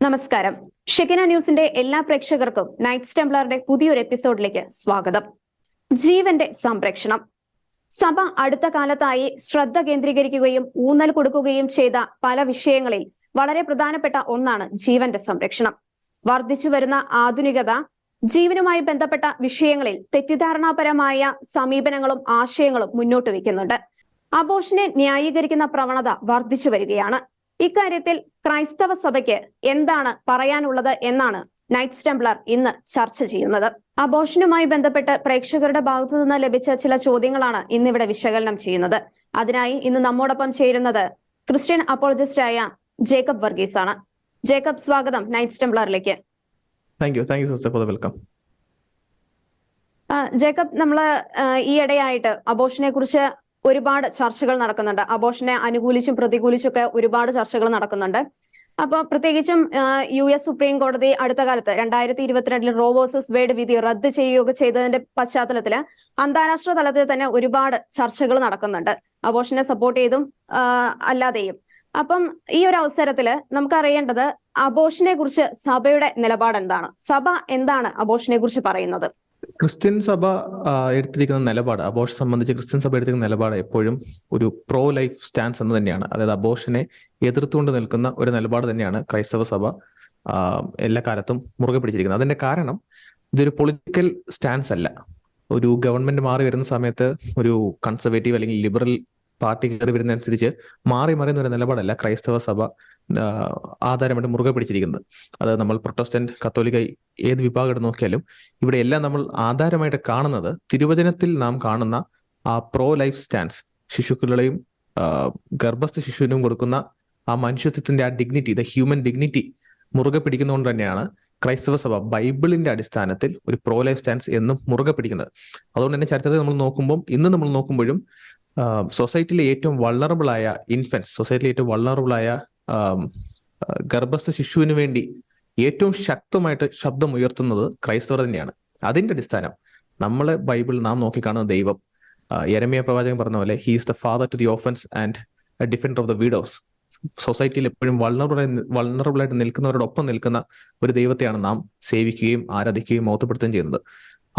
നമസ്കാരം. ഷെക്കിന ന്യൂസിന്റെ എല്ലാ പ്രേക്ഷകർക്കും നൈറ്റ്സ് ടെംപ്ലറിന്റെ പുതിയൊരു എപ്പിസോഡിലേക്ക് സ്വാഗതം. ജീവന്റെ സംരക്ഷണം. സഭ അടുത്ത കാലത്തായി ശ്രദ്ധ കേന്ദ്രീകരിക്കുകയും ഊന്നൽ കൊടുക്കുകയും ചെയ്ത പല വിഷയങ്ങളിൽ വളരെ പ്രധാനപ്പെട്ട ഒന്നാണ് ജീവന്റെ സംരക്ഷണം. വർദ്ധിച്ചു വരുന്ന ആധുനികത ജീവനുമായി ബന്ധപ്പെട്ട വിഷയങ്ങളിൽ തെറ്റിദ്ധാരണാപരമായ സമീപനങ്ങളും ആശയങ്ങളും മുന്നോട്ട് വയ്ക്കുന്നുണ്ട്. അബോർഷനെ ന്യായീകരിക്കുന്ന പ്രവണത വർദ്ധിച്ചു വരികയാണ്. ഇക്കാര്യത്തിൽ ക്രൈസ്തവ സഭയ്ക്ക് എന്താണ് പറയാനുള്ളത് എന്നാണ് നൈറ്റ്സ് ടെംപ്ലർ ഇന്ന് ചർച്ച ചെയ്യുന്നത്. അബോർഷനുമായി ബന്ധപ്പെട്ട് പ്രേക്ഷകരുടെ ഭാഗത്തു നിന്ന് ലഭിച്ച ചില ചോദ്യങ്ങളാണ് ഇന്നിവിടെ വിശകലനം ചെയ്യുന്നത്. അതിനായി ഇന്ന് നമ്മോടൊപ്പം ചേരുന്നത് ക്രിസ്ത്യൻ അപ്പോളജിസ്റ്റായ ജേക്കബ് വർഗീസ് ആണ്. ജേക്കബ്, സ്വാഗതം നൈറ്റ്സ് ടെംപ്ലറിലേക്ക്. ജേക്കബ്, നമ്മള് ഈയിടെയായിട്ട് അബോർഷനെ കുറിച്ച് ഒരുപാട് ചർച്ചകൾ നടക്കുന്നുണ്ട്. അബോർഷനെ അനുകൂലിച്ചും പ്രതികൂലിച്ചും ഒക്കെ ഒരുപാട് ചർച്ചകൾ നടക്കുന്നുണ്ട്. അപ്പൊ പ്രത്യേകിച്ചും US സുപ്രീം കോടതി അടുത്ത കാലത്ത് 2022 റോ വേഴ്സസ് വേഡ് വിധി റദ്ദ് ചെയ്യുകയൊക്കെ ചെയ്തതിന്റെ പശ്ചാത്തലത്തില് അന്താരാഷ്ട്ര തലത്തിൽ തന്നെ ഒരുപാട് ചർച്ചകൾ നടക്കുന്നുണ്ട്, അബോർഷനെ സപ്പോർട്ട് ചെയ്തും അല്ലാതെയും. അപ്പം ഈ ഒരു അവസരത്തില് നമുക്കറിയേണ്ടത് അബോർഷനെ കുറിച്ച് സഭയുടെ നിലപാട് എന്താണ്? സഭ എന്താണ് അബോർഷനെ കുറിച്ച് പറയുന്നത്? ക്രിസ്ത്യൻ സഭ എടുത്തിരിക്കുന്ന നിലപാട്, അബോർഷൻ സംബന്ധിച്ച് ക്രിസ്ത്യൻ സഭ എടുത്തിരിക്കുന്ന നിലപാട് എപ്പോഴും ഒരു പ്രോ ലൈഫ് സ്റ്റാൻസ് എന്ന് തന്നെയാണ്. അതായത് അബോർഷനെ എതിർത്തുകൊണ്ട് നിൽക്കുന്ന ഒരു നിലപാട് തന്നെയാണ് ക്രൈസ്തവ സഭ എല്ലാ കാലത്തും മുറുകെ പിടിച്ചിരിക്കുന്നത്. അതിന്റെ കാരണം ഇതൊരു പൊളിറ്റിക്കൽ സ്റ്റാൻസ് അല്ല. ഒരു ഗവൺമെന്റ് മാറി വരുന്ന സമയത്ത് ഒരു കൺസർവേറ്റീവ് അല്ലെങ്കിൽ ലിബറൽ പാർട്ടി കയറി വരുന്നതനുസരിച്ച് മാറി മറിയുന്ന ഒരു നിലപാടല്ല ക്രൈസ്തവ സഭ ആധാരമായിട്ട് മുറുകെ പിടിച്ചിരിക്കുന്നത്. അത് നമ്മൾ പ്രൊട്ടസ്റ്റന്റ്, കത്തോലിക്ക ഏത് വിഭാഗം എടുത്ത് നോക്കിയാലും ഇവിടെ എല്ലാം നമ്മൾ ആധാരമായിട്ട് കാണുന്നത് തിരുവചനത്തിൽ നാം കാണുന്ന ആ പ്രോ ലൈഫ് സ്റ്റാൻസ്, ശിശുക്കളെയും ഗർഭസ്ഥ ശിശുവിനും കൊടുക്കുന്ന ആ മനുഷ്യത്വത്തിന്റെ ആ ഡിഗ്നിറ്റി, ദ ഹ്യൂമൻ ഡിഗ്നിറ്റി മുറുകെ പിടിക്കുന്നതുകൊണ്ട് തന്നെയാണ് ക്രൈസ്തവ സഭ ബൈബിളിന്റെ അടിസ്ഥാനത്തിൽ ഒരു പ്രോ ലൈഫ് സ്റ്റാൻസ് എന്നും മുറുകെ പിടിക്കുന്നത്. അതുകൊണ്ട് തന്നെ ചരിത്രത്തിൽ നമ്മൾ നോക്കുമ്പോൾ, ഇന്ന് നമ്മൾ നോക്കുമ്പോഴും സൊസൈറ്റിയിലെ ഏറ്റവും വൾണറബിൾ ആയ ഇൻഫൻസ്, സൊസൈറ്റിയിലെ ഏറ്റവും വൾണറബിൾ ആയ ഗർഭസ്ഥ ശിശുവിന് വേണ്ടി ഏറ്റവും ശക്തമായിട്ട് ശബ്ദം ഉയർത്തുന്നത് ക്രൈസ്തവർ തന്നെയാണ്. അതിന്റെ അടിസ്ഥാനം നമ്മളെ ബൈബിൾ നാം നോക്കിക്കാണുന്ന ദൈവം, യെരമ്യാ പ്രവാചകൻ പറഞ്ഞ പോലെ, he is the father to the orphans and defender of the widows. സൊസൈറ്റിയിൽ എപ്പോഴും വൾണറബിൾ ആയിട്ട് നിൽക്കുന്നവരോടൊപ്പം നിൽക്കുന്ന ഒരു ദൈവത്തെയാണ് നാം സേവിക്കുകയും ആരാധിക്കുകയും മഹത്വപ്പെടുത്തുകയും ചെയ്യുന്നത്.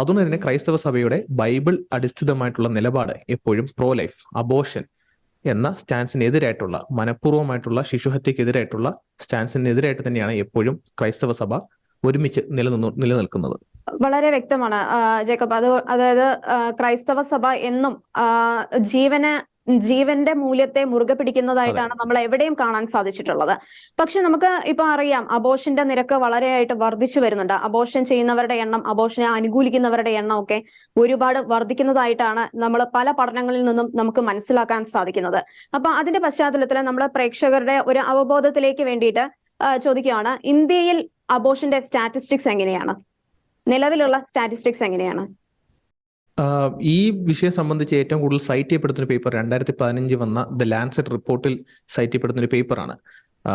അതുകൊണ്ട് തന്നെ ക്രൈസ്തവ സഭയുടെ ബൈബിൾ അടിസ്ഥിതമായിട്ടുള്ള നിലപാട് എപ്പോഴും പ്രോ ലൈഫ്, അബോർഷൻ എന്ന സ്റ്റാൻസിനെതിരായിട്ടുള്ള, മനഃപൂർവ്വമായിട്ടുള്ള ശിശുഹത്യക്കെതിരായിട്ടുള്ള സ്റ്റാൻസിനെതിരായിട്ട് തന്നെയാണ് എപ്പോഴും ക്രൈസ്തവ സഭ ഒരുമിച്ച് നിലനിൽക്കുന്നത്. വളരെ വ്യക്തമാണ് ജേക്കബ്. അതായത് ക്രൈസ്തവ സഭ എന്നും ജീവന്റെ മൂല്യത്തെ മുറുകെ പിടിക്കുന്നതായിട്ടാണ് നമ്മൾ എവിടെയും കാണാൻ സാധിച്ചിട്ടുള്ളത്. പക്ഷെ നമുക്ക് ഇപ്പൊ അറിയാം, അബോർഷന്റെ നിരക്ക് വളരെയായിട്ട് വർദ്ധിച്ചു വരുന്നുണ്ട്. അബോർഷൻ ചെയ്യുന്നവരുടെ എണ്ണം, അബോർഷനെ അനുകൂലിക്കുന്നവരുടെ എണ്ണം ഒക്കെ ഒരുപാട് വർദ്ധിക്കുന്നതായിട്ടാണ് നമ്മൾ പല പഠനങ്ങളിൽ നിന്നും നമുക്ക് മനസ്സിലാക്കാൻ സാധിക്കുന്നത്. അപ്പൊ അതിന്റെ പശ്ചാത്തലത്തിൽ നമ്മൾ പ്രേക്ഷകരുടെ ഒരു അവബോധത്തിലേക്ക് വേണ്ടിയിട്ട് ചോദിക്കുകയാണ്, ഇന്ത്യയിൽ അബോർഷന്റെ സ്റ്റാറ്റിസ്റ്റിക്സ് എങ്ങനെയാണ്? നിലവിലുള്ള സ്റ്റാറ്റിസ്റ്റിക്സ് എങ്ങനെയാണ്? ഈ വിഷയം സംബന്ധിച്ച് ഏറ്റവും കൂടുതൽ സൈറ്റ് ചെയ്യപ്പെടുന്ന പേപ്പർ 2015 വന്ന ദ ലാൻസെറ്റ് റിപ്പോർട്ടിൽ സൈറ്റ് ചെയ്യപ്പെടുന്ന ഒരു പേപ്പറാണ്.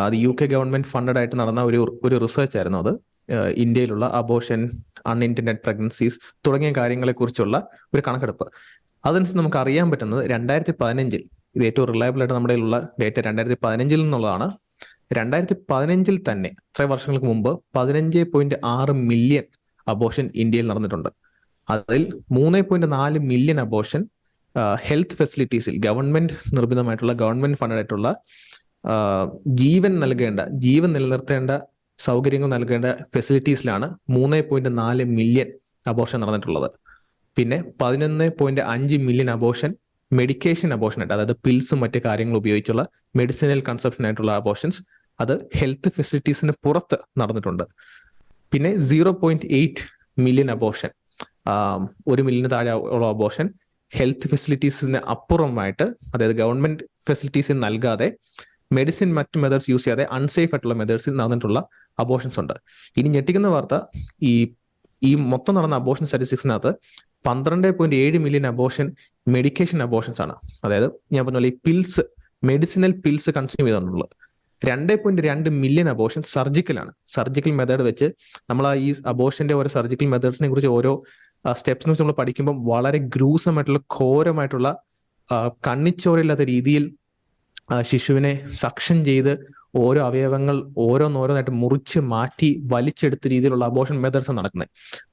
അത് UK ഗവൺമെന്റ് ഫണ്ടഡ് ആയിട്ട് നടന്ന ഒരു റിസർച്ച് ആയിരുന്നു. അത് ഇന്ത്യയിലുള്ള അബോർഷൻ, അൺഇന്റൻഡഡ് പ്രഗ്നൻസീസ് തുടങ്ങിയ കാര്യങ്ങളെ കുറിച്ചുള്ള ഒരു കണക്കെടുപ്പ്. അതനുസരിച്ച് നമുക്ക് അറിയാൻ പറ്റുന്നത് 2015, ഇത് ഏറ്റവും റിലയബിൾ ആയിട്ട് നമ്മുടെ ഉള്ള ഡേറ്റ 2015 നിന്നുള്ളതാണ്. 2015 തന്നെ, ഇത്ര വർഷങ്ങൾക്ക് മുമ്പ് 15.6 മില്യൺ അബോർഷൻ ഇന്ത്യയിൽ നടന്നിട്ടുണ്ട്. അതിൽ 3.4 മില്യൺ അബോർഷൻ ഹെൽത്ത് ഫെസിലിറ്റീസിൽ, ഗവൺമെന്റ് നിർമ്മിതമായിട്ടുള്ള, ഗവൺമെന്റ് ഫണ്ടഡ് ആയിട്ടുള്ള, ജീവൻ നിലനിർത്തേണ്ട സൗകര്യങ്ങൾ നൽകേണ്ട ഫെസിലിറ്റീസിലാണ് 3.4 മില്യൺ അബോർഷൻ നടന്നിട്ടുള്ളത്. പിന്നെ 11.5 മില്യൺ അബോർഷൻ മെഡിക്കേഷൻ അബോർഷൻ ആയിട്ട്, അതായത് പിൽസും മറ്റു കാര്യങ്ങൾ ഉപയോഗിച്ചുള്ള മെഡിസിനൽ കൺസപ്ഷൻ ആയിട്ടുള്ള അബോർഷൻസ്, അത് ഹെൽത്ത് ഫെസിലിറ്റീസിന് പുറത്ത് നടന്നിട്ടുണ്ട്. പിന്നെ 0.8 മില്യൺ അബോർഷൻ, 1 മില്യന് താഴെ ഉള്ള അബോർഷൻ ഹെൽത്ത് ഫെസിലിറ്റീസിന് അപ്പുറമായിട്ട്, അതായത് ഗവൺമെന്റ് ഫെസിലിറ്റീസിൽ നൽകാതെ മെഡിസിൻ മറ്റ് മെത്തേഡ്സ് യൂസ് ചെയ്യാതെ അൺസേഫ് ആയിട്ടുള്ള മെത്തേഡ്സിൽ നടന്നിട്ടുള്ള അബോർഷൻസ് ഉണ്ട്. ഇനി ഞെട്ടിക്കുന്ന വാർത്ത, ഈ മൊത്തം നടന്ന അബോർഷൻ സ്റ്റാറ്റിസ്റ്റിക്സിനകത്ത് 12.7 മില്യൺ അബോർഷൻ മെഡിക്കേഷൻ അബോർഷൻസ് ആണ്. അതായത് ഞാൻ പറഞ്ഞ പോലെ ഈ പിൽസ്, മെഡിസിനൽ പിൽസ് കൺസ്യൂം ചെയ്തിട്ടുള്ളത്. 2.2 മില്യൺ അബോർഷൻ സർജിക്കലാണ്. സർജിക്കൽ മെത്തേഡ് വെച്ച് നമ്മൾ ഈ അബോർഷന്റെ ഓരോ സർജിക്കൽ മെത്തേഡ്സിനെ കുറിച്ച്, ഓരോ സ്റ്റെപ്സിനെ കുറിച്ച് നമ്മൾ പഠിക്കുമ്പോൾ വളരെ ഗ്രൂസമായിട്ടുള്ള, ഘോരമായിട്ടുള്ള, കണ്ണിച്ചോരയില്ലാത്ത രീതിയിൽ ശിശുവിനെ സക്ഷൻ ചെയ്ത് ഓരോ അവയവങ്ങൾ ഓരോന്നോരോന്നായിട്ട് മുറിച്ച് മാറ്റി വലിച്ചെടുത്ത രീതിയിലുള്ള അബോർഷൻ മെത്തേഡ്സ് നടക്കുന്നത്.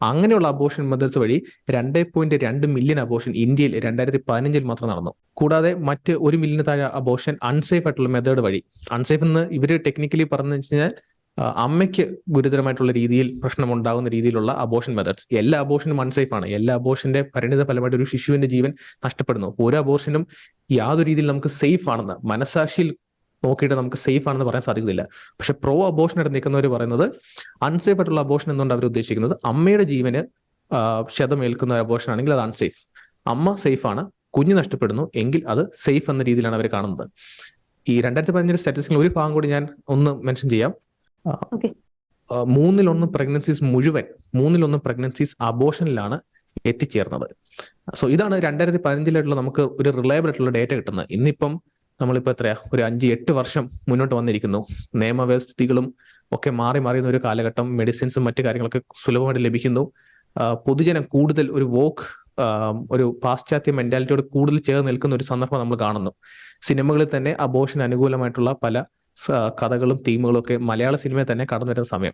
അങ്ങനെയുള്ള അബോർഷൻ മെത്തേഡ്സ് വഴി 2.2 മില്യൺ അബോർഷൻ ഇന്ത്യയിൽ 2015 മാത്രം നടന്നു. കൂടാതെ മറ്റ് 1 മില്യന് താഴെ അബോർഷൻ അൺസേഫ് ആയിട്ടുള്ള മെത്തേഡ് വഴി. അൺസേഫ് എന്ന് ഇവര് ടെക്നിക്കലി പറഞ്ഞു വെച്ചാൽ അമ്മയ്ക്ക് ഗുരുതരമായിട്ടുള്ള രീതിയിൽ പ്രശ്നം ഉണ്ടാകുന്ന രീതിയിലുള്ള അബോർഷൻ മെത്തേഡ്സ്. എല്ലാ അബോർഷനും അൺസേഫ് ആണ്. എല്ലാ അബോർഷന്റെ പരിണിത ഫലമായിട്ട് ഒരു ശിശുവിന്റെ ജീവൻ നഷ്ടപ്പെടുന്നു. ഒരു അബോർഷനും യാതൊരു രീതിയിൽ നമുക്ക് സേഫ് ആണെന്ന് മനസാക്ഷിയിൽ നോക്കിയിട്ട് നമുക്ക് സേഫ് ആണെന്ന് പറയാൻ സാധിക്കുന്നില്ല. പക്ഷെ പ്രോ അബോർഷനായിട്ട് നിൽക്കുന്നവർ പറയുന്നത് അൺസേഫ് ആയിട്ടുള്ള അബോർഷൻ എന്നുകൊണ്ട് അവർ ഉദ്ദേശിക്കുന്നത് അമ്മയുടെ ജീവന് ക്ഷതമേൽക്കുന്ന ഒരു അബോർഷൻ ആണെങ്കിൽ അത് അൺസേഫ്. അമ്മ സേഫ് ആണ്, കുഞ്ഞ് നഷ്ടപ്പെടുന്നു എങ്കിൽ അത് സേഫ് എന്ന രീതിയിലാണ് അവർ കാണുന്നത്. ഈ 2015 സ്റ്റാറ്റിസ്റ്റിക്സിൽ ഒരു ഭാഗം കൂടി ഞാൻ ഒന്ന് മെൻഷൻ ചെയ്യാം. 3/1 പ്രഗ്നൻസീസ് മുഴുവൻ 3/1 പ്രഗ്നൻസീസ് അബോർഷനിലാണ് എത്തിച്ചേർന്നത്. സോ ഇതാണ് 2015 നമുക്ക് ഒരു റിലയബിൾ ആയിട്ടുള്ള ഡേറ്റ കിട്ടുന്നത്. ഇന്നിപ്പം നമ്മളിപ്പോൾ എത്രയാ ഒരു 5-8 വർഷം മുന്നോട്ട് വന്നിരിക്കുന്നു. നിയമവ്യവസ്ഥിതികളും ഒക്കെ മാറി മാറിയുന്ന ഒരു കാലഘട്ടം. മെഡിസിൻസും മറ്റു കാര്യങ്ങളൊക്കെ സുലഭമായിട്ട് ലഭിക്കുന്നു. പൊതുജനം കൂടുതൽ ഒരു ഒരു പാശ്ചാത്യ മെന്റാലിറ്റിയോട് കൂടുതൽ ചേർന്ന് നിൽക്കുന്ന ഒരു സന്ദർഭം നമ്മൾ കാണുന്നു. സിനിമകളിൽ തന്നെ അബോർഷൻ അനുകൂലമായിട്ടുള്ള പല കഥകളും തീമുകളും ഒക്കെ മലയാള സിനിമയിൽ തന്നെ കടന്നു വരുന്ന സമയം.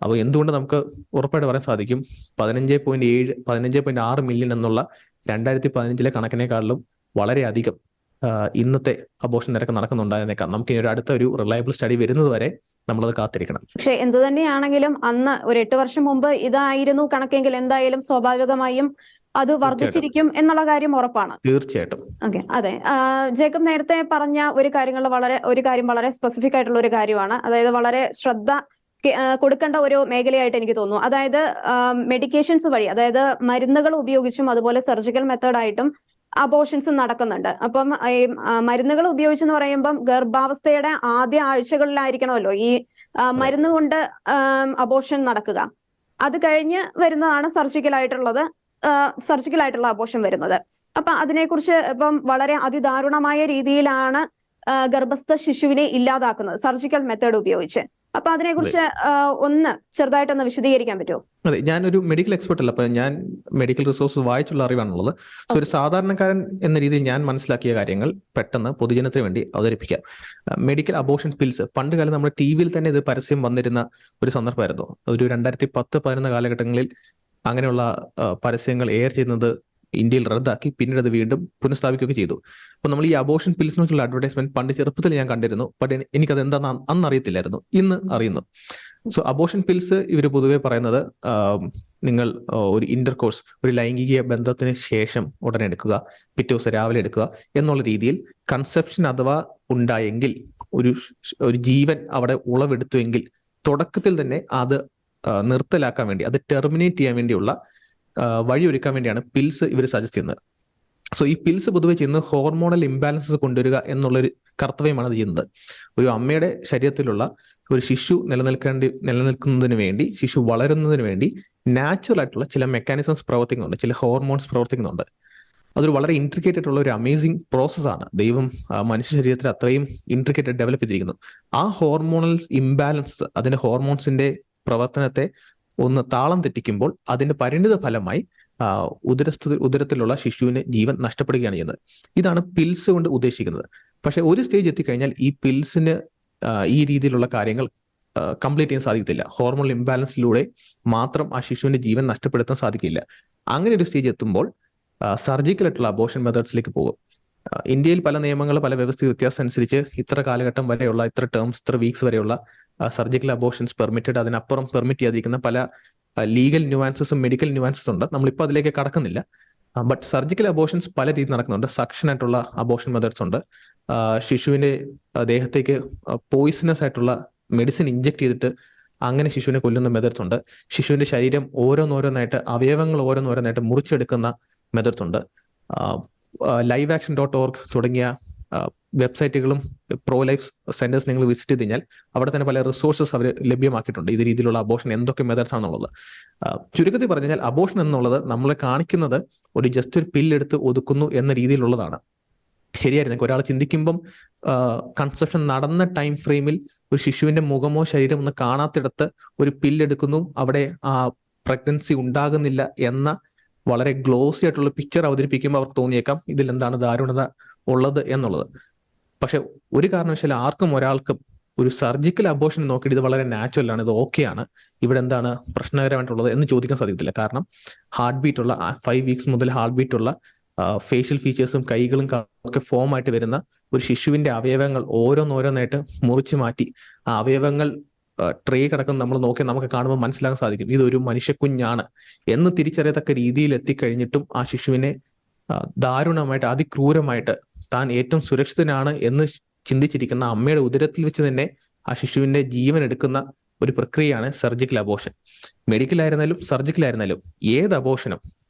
അപ്പോൾ എന്തുകൊണ്ട് നമുക്ക് ഉറപ്പായിട്ട് പറയാൻ സാധിക്കും 15.6 മില്യൺ എന്നുള്ള 2015 കണക്കിനേക്കാളിലും വളരെയധികം ഇന്നത്തെ അബോർഷൻ നിരക്ക് നടക്കുന്നുണ്ടായിരുന്നേക്കാം. നമുക്ക് ഇനി അടുത്ത ഒരു റിലയബിൾ സ്റ്റഡി വരുന്നത് വരെ നമ്മളത് കാത്തിരിക്കണം. പക്ഷെ എന്ത് തന്നെയാണെങ്കിലും അന്ന് ഒരു 8 വർഷം മുമ്പ് ഇതായിരുന്നു കണക്കെങ്കിൽ എന്തായാലും സ്വാഭാവികമായും അത് വർദ്ധിച്ചിരിക്കും എന്നുള്ള കാര്യം ഉറപ്പാണ്. തീർച്ചയായിട്ടും. ഓക്കെ, അതെ. ജേക്കബ് നേരത്തെ പറഞ്ഞ ഒരു കാര്യം വളരെ സ്പെസിഫിക് ആയിട്ടുള്ള ഒരു കാര്യമാണ്. അതായത് വളരെ ശ്രദ്ധ കൊടുക്കേണ്ട ഒരു മേഖലയായിട്ട് എനിക്ക് തോന്നുന്നു. അതായത് മെഡിക്കേഷൻസ് വഴി, അതായത് മരുന്നുകൾ ഉപയോഗിച്ചും അതുപോലെ സർജിക്കൽ മെത്തേഡായിട്ടും അബോർഷൻസ് നടക്കുന്നുണ്ട്. അപ്പം ഈ മരുന്നുകൾ ഉപയോഗിച്ചെന്ന് പറയുമ്പം ഗർഭാവസ്ഥയുടെ ആദ്യ ആഴ്ചകളിലായിരിക്കണമല്ലോ ഈ മരുന്ന് കൊണ്ട് അബോർഷൻ നടക്കുക. അത് കഴിഞ്ഞ് വരുന്നതാണ് സർജിക്കൽ ആയിട്ടുള്ള അബോർഷൻ വരുന്നത്. അപ്പൊ അതിനെക്കുറിച്ച് ഇപ്പം വളരെ അതിദാരുണമായ രീതിയിലാണ് ഗർഭസ്ഥ ശിശുവിനെ ഇല്ലാതാക്കുന്നത് സർജിക്കൽ മെത്തേഡ് ഉപയോഗിച്ച്. അപ്പൊ അതിനെക്കുറിച്ച് ഒന്ന് ചെറുതായിട്ടൊന്ന് വിശദീകരിക്കാൻ പറ്റുമോ? അതെ, ഞാനൊരു മെഡിക്കൽ എക്സ്പെർട്ട് അല്ല. അപ്പൊ ഞാൻ മെഡിക്കൽ റിസോഴ്സ് വായിച്ചുള്ള അറിവാണുള്ളത്. സോ ഒരു സാധാരണക്കാരൻ എന്ന രീതിയിൽ ഞാൻ മനസ്സിലാക്കിയ കാര്യങ്ങൾ പെട്ടെന്ന് പൊതുജനത്തിന് വേണ്ടി അവതരിപ്പിക്കാം. മെഡിക്കൽ അബോർഷൻ പിൽസ് പണ്ട് കാലം നമ്മുടെ ടി വിയിൽ തന്നെ ഇത് പരസ്യം വന്നിരുന്ന ഒരു സന്ദർഭമായിരുന്നു. ഒരു 2010-11 കാലഘട്ടങ്ങളിൽ അങ്ങനെയുള്ള പരസ്യങ്ങൾ എയർ ചെയ്യുന്നത് ഇന്ത്യയിൽ റദ്ദാക്കി പിന്നീട് അത് വീണ്ടും പുനഃസ്ഥാപിക്കുകയൊക്കെ ചെയ്തു. അപ്പോൾ നമ്മൾ ഈ അബോർഷൻ പിൽസിനെ കുറിച്ചുള്ള അഡ്വർടൈസ്മെന്റ് പണ്ട് ചെറുപ്പത്തിൽ ഞാൻ കണ്ടിരുന്നു. ബട്ട് എനിക്കത് എന്താണെന്ന് അന്ന് അറിയത്തില്ലായിരുന്നു, ഇന്ന് അറിയുന്നു. സോ അബോർഷൻ പിൽസ് ഇവർ പൊതുവെ പറയുന്നത് നിങ്ങൾ ഒരു ഇന്റർകോഴ്സ്, ഒരു ലൈംഗിക ബന്ധത്തിന് ശേഷം ഉടനെ എടുക്കുക, പിറ്റേ ദിവസം രാവിലെ എടുക്കുക എന്നുള്ള രീതിയിൽ കൺസെപ്ഷൻ അഥവാ ഉണ്ടായെങ്കിൽ ഒരു ജീവൻ അവിടെ ഉളവെടുത്തുവെങ്കിൽ തുടക്കത്തിൽ തന്നെ അത് നിർത്തലാക്കാൻ വേണ്ടി, അത് ടെർമിനേറ്റ് ചെയ്യാൻ വേണ്ടിയുള്ള വഴിയൊരുക്കാൻ വേണ്ടിയാണ് പിൽസ് ഇവർ സജസ്റ്റ് ചെയ്യുന്നത്. സോ ഈ പിൽസ് പൊതുവെ ചെയ്യുന്നത് ഹോർമോണൽ ഇംബാലൻസസ് കൊണ്ടുവരിക എന്നുള്ളൊരു കർത്തവ്യമാണ് അത് ചെയ്യുന്നത്. ഒരു അമ്മയുടെ ശരീരത്തിലുള്ള ഒരു ശിശു നിലനിൽക്കുന്നതിന് വേണ്ടി, ശിശു വളരുന്നതിന് വേണ്ടി നാച്ചുറൽ ആയിട്ടുള്ള ചില മെക്കാനിസംസ് പ്രവർത്തിക്കുന്നുണ്ട്, ചില ഹോർമോൺസ് പ്രവർത്തിക്കുന്നുണ്ട്. അതൊരു വളരെ ഇൻട്രിക്കേറ്റഡ് ആയിട്ടുള്ള ഒരു അമേസിംഗ് പ്രോസസ്സാണ്. ദൈവം മനുഷ്യ ശരീരത്തിൽ അത്രയും ഇൻട്രിക്കേറ്റഡ് ഡെവലപ്പ് ചെയ്തിരിക്കുന്നു. ആ ഹോർമോണൽ ഇംബാലൻസ്, അതിന്റെ ഹോർമോൺസിന്റെ പ്രവർത്തനത്തെ ഒന്ന് താളം തെറ്റിക്കുമ്പോൾ അതിന്റെ പരിണിത ഫലമായി ഉദരത്തിലുള്ള ശിശുവിന് ജീവൻ നഷ്ടപ്പെടുകയാണ് ചെയ്യുന്നത്. ഇതാണ് പിൽസ് കൊണ്ട് ഉദ്ദേശിക്കുന്നത്. പക്ഷെ ഒരു സ്റ്റേജ് എത്തിക്കഴിഞ്ഞാൽ ഈ പിൽസിന് ഈ രീതിയിലുള്ള കാര്യങ്ങൾ കംപ്ലീറ്റ് ചെയ്യാൻ സാധിക്കത്തില്ല. ഹോർമോണൽ ഇംബാലൻസിലൂടെ മാത്രം ആ ശിശുവിന്റെ ജീവൻ നഷ്ടപ്പെടുത്താൻ സാധിക്കില്ല. അങ്ങനെ ഒരു സ്റ്റേജ് എത്തുമ്പോൾ സർജിക്കൽ ആയിട്ടുള്ള അബോർഷൻ മെത്തേഡ്സിലേക്ക് പോകും. ഇന്ത്യയിൽ പല നിയമങ്ങൾ, പല വ്യവസ്ഥ വ്യത്യാസം അനുസരിച്ച് ഇത്ര കാലഘട്ടം വരെയുള്ള, ഇത്ര ടേംസ്, ഇത്ര വീക്സ് വരെയുള്ള സർജിക്കൽ അബോർഷൻസ് പെർമിറ്റഡ്. അതിനപ്പുറം പെർമിറ്റ് ചെയ്യാതിരിക്കുന്ന പല ലീഗൽ ന്യൂവാൻസസും മെഡിക്കൽ ന്യൂവാൻസസും ഉണ്ട്. നമ്മളിപ്പോൾ അതിലേക്ക് കടക്കുന്നില്ല. ബട്ട് സർജിക്കൽ അബോർഷൻസ് പല രീതിയിൽ നടക്കുന്നുണ്ട്. സക്ഷൻ ആയിട്ടുള്ള അബോർഷൻ മെത്തേഡ്സ് ഉണ്ട്. ശിശുവിന്റെ ദേഹത്തേക്ക് പോയിസണസ് ആയിട്ടുള്ള മെഡിസിൻ ഇഞ്ചെക്ട് ചെയ്തിട്ട് അങ്ങനെ ശിശുവിനെ കൊല്ലുന്ന മെത്തേഡ്സ് ഉണ്ട്. ശിശുവിന്റെ ശരീരം ഓരോന്നോരോന്നായിട്ട്, അവയവങ്ങൾ ഓരോന്നോരോന്നായിട്ട് മുറിച്ചെടുക്കുന്ന മെത്തേഡ്സ് ഉണ്ട്. liveaction.org തുടങ്ങിയ വെബ്സൈറ്റുകളും പ്രോ ലൈഫ് സെന്റേഴ്സ് നിങ്ങൾ വിസിറ്റ് ചെയ്ത് കഴിഞ്ഞാൽ അവിടെ തന്നെ പല റിസോഴ്സസ് അവർ ലഭ്യമാക്കിയിട്ടുണ്ട്. ഇത് രീതിയിലുള്ള അബോർഷൻ എന്തൊക്കെ മെത്തേഡ്സ് ആണെന്നുള്ളത്. ചുരുക്കത്തിൽ പറഞ്ഞു കഴിഞ്ഞാൽ അബോർഷൻ എന്നുള്ളത് നമ്മളെ കാണിക്കുന്നത് ഒരു ജസ്റ്റ് ഒരു പില്ലെടുത്ത് ഒതുക്കുന്നു എന്ന രീതിയിലുള്ളതാണ്. ശരിയായിരുന്നു. ഒരാൾ ചിന്തിക്കുമ്പം കൺസെപ്ഷൻ നടന്ന ടൈം ഫ്രെയിമിൽ ഒരു ശിശുവിന്റെ മുഖമോ ശരീരം ഒന്ന് കാണാത്തിടത്ത് ഒരു പില്ലെടുക്കുന്നു, അവിടെ ആ പ്രഗ്നൻസി ഉണ്ടാകുന്നില്ല എന്ന വളരെ ഗ്ലോസി ആയിട്ടുള്ള പിക്ചർ അവതരിപ്പിക്കുമ്പോൾ അവർക്ക് തോന്നിയേക്കാം ഇതിൽ എന്താണ് ദാരുണത ഉള്ളത് എന്നുള്ളത്. പക്ഷെ ഒരു കാരണവശാലും ആർക്കും ഒരാൾക്കും ഒരു സർജിക്കൽ അബോർഷൻ നോക്കിയിട്ട് ഇത് വളരെ നാച്ചുറൽ ആണ്, ഇത് ഓക്കെ ആണ്, ഇവിടെ എന്താണ് പ്രശ്നകരമായിട്ടുള്ളത് എന്ന് ചോദിക്കാൻ സാധിക്കത്തില്ല. കാരണം ഹാർട്ട് ബീറ്റ് ഉള്ള 5 വീക്സ് മുതൽ ഹാർട്ട് ബീറ്റ് ഉള്ള ഫേഷ്യൽ ഫീച്ചേഴ്സും കൈകളും ഒക്കെ ഫോം ആയിട്ട് വരുന്ന ഒരു ശിശുവിന്റെ അവയവങ്ങൾ ഓരോന്നോരോന്നായിട്ട് മുറിച്ചു മാറ്റി ആ അവയവങ്ങൾ ട്രേ കിടക്കുന്ന നമ്മൾ നോക്കി നമുക്ക് കാണുമ്പോൾ മനസ്സിലാക്കാൻ സാധിക്കും ഇതൊരു മനുഷ്യക്കുഞ്ഞാണ് എന്ന് തിരിച്ചറിയത്തക്ക രീതിയിൽ എത്തിക്കഴിഞ്ഞിട്ടും ആ ശിശുവിനെ ദാരുണമായിട്ട് അതിക്രൂരമായിട്ട് താൻ ഏറ്റവും സുരക്ഷിതനാണ് എന്ന് ചിന്തിച്ചിരിക്കുന്ന അമ്മയുടെ ഉദരത്തിൽ വെച്ച് തന്നെ ആ ശിശുവിന്റെ ജീവൻ എടുക്കുന്ന ഒരു പ്രക്രിയയാണ് സർജിക്കൽ അബോർഷൻ. മെഡിക്കൽ ആയിരുന്നാലും സർജിക്കൽ ആയിരുന്നാലും ഏത് അബോർഷനും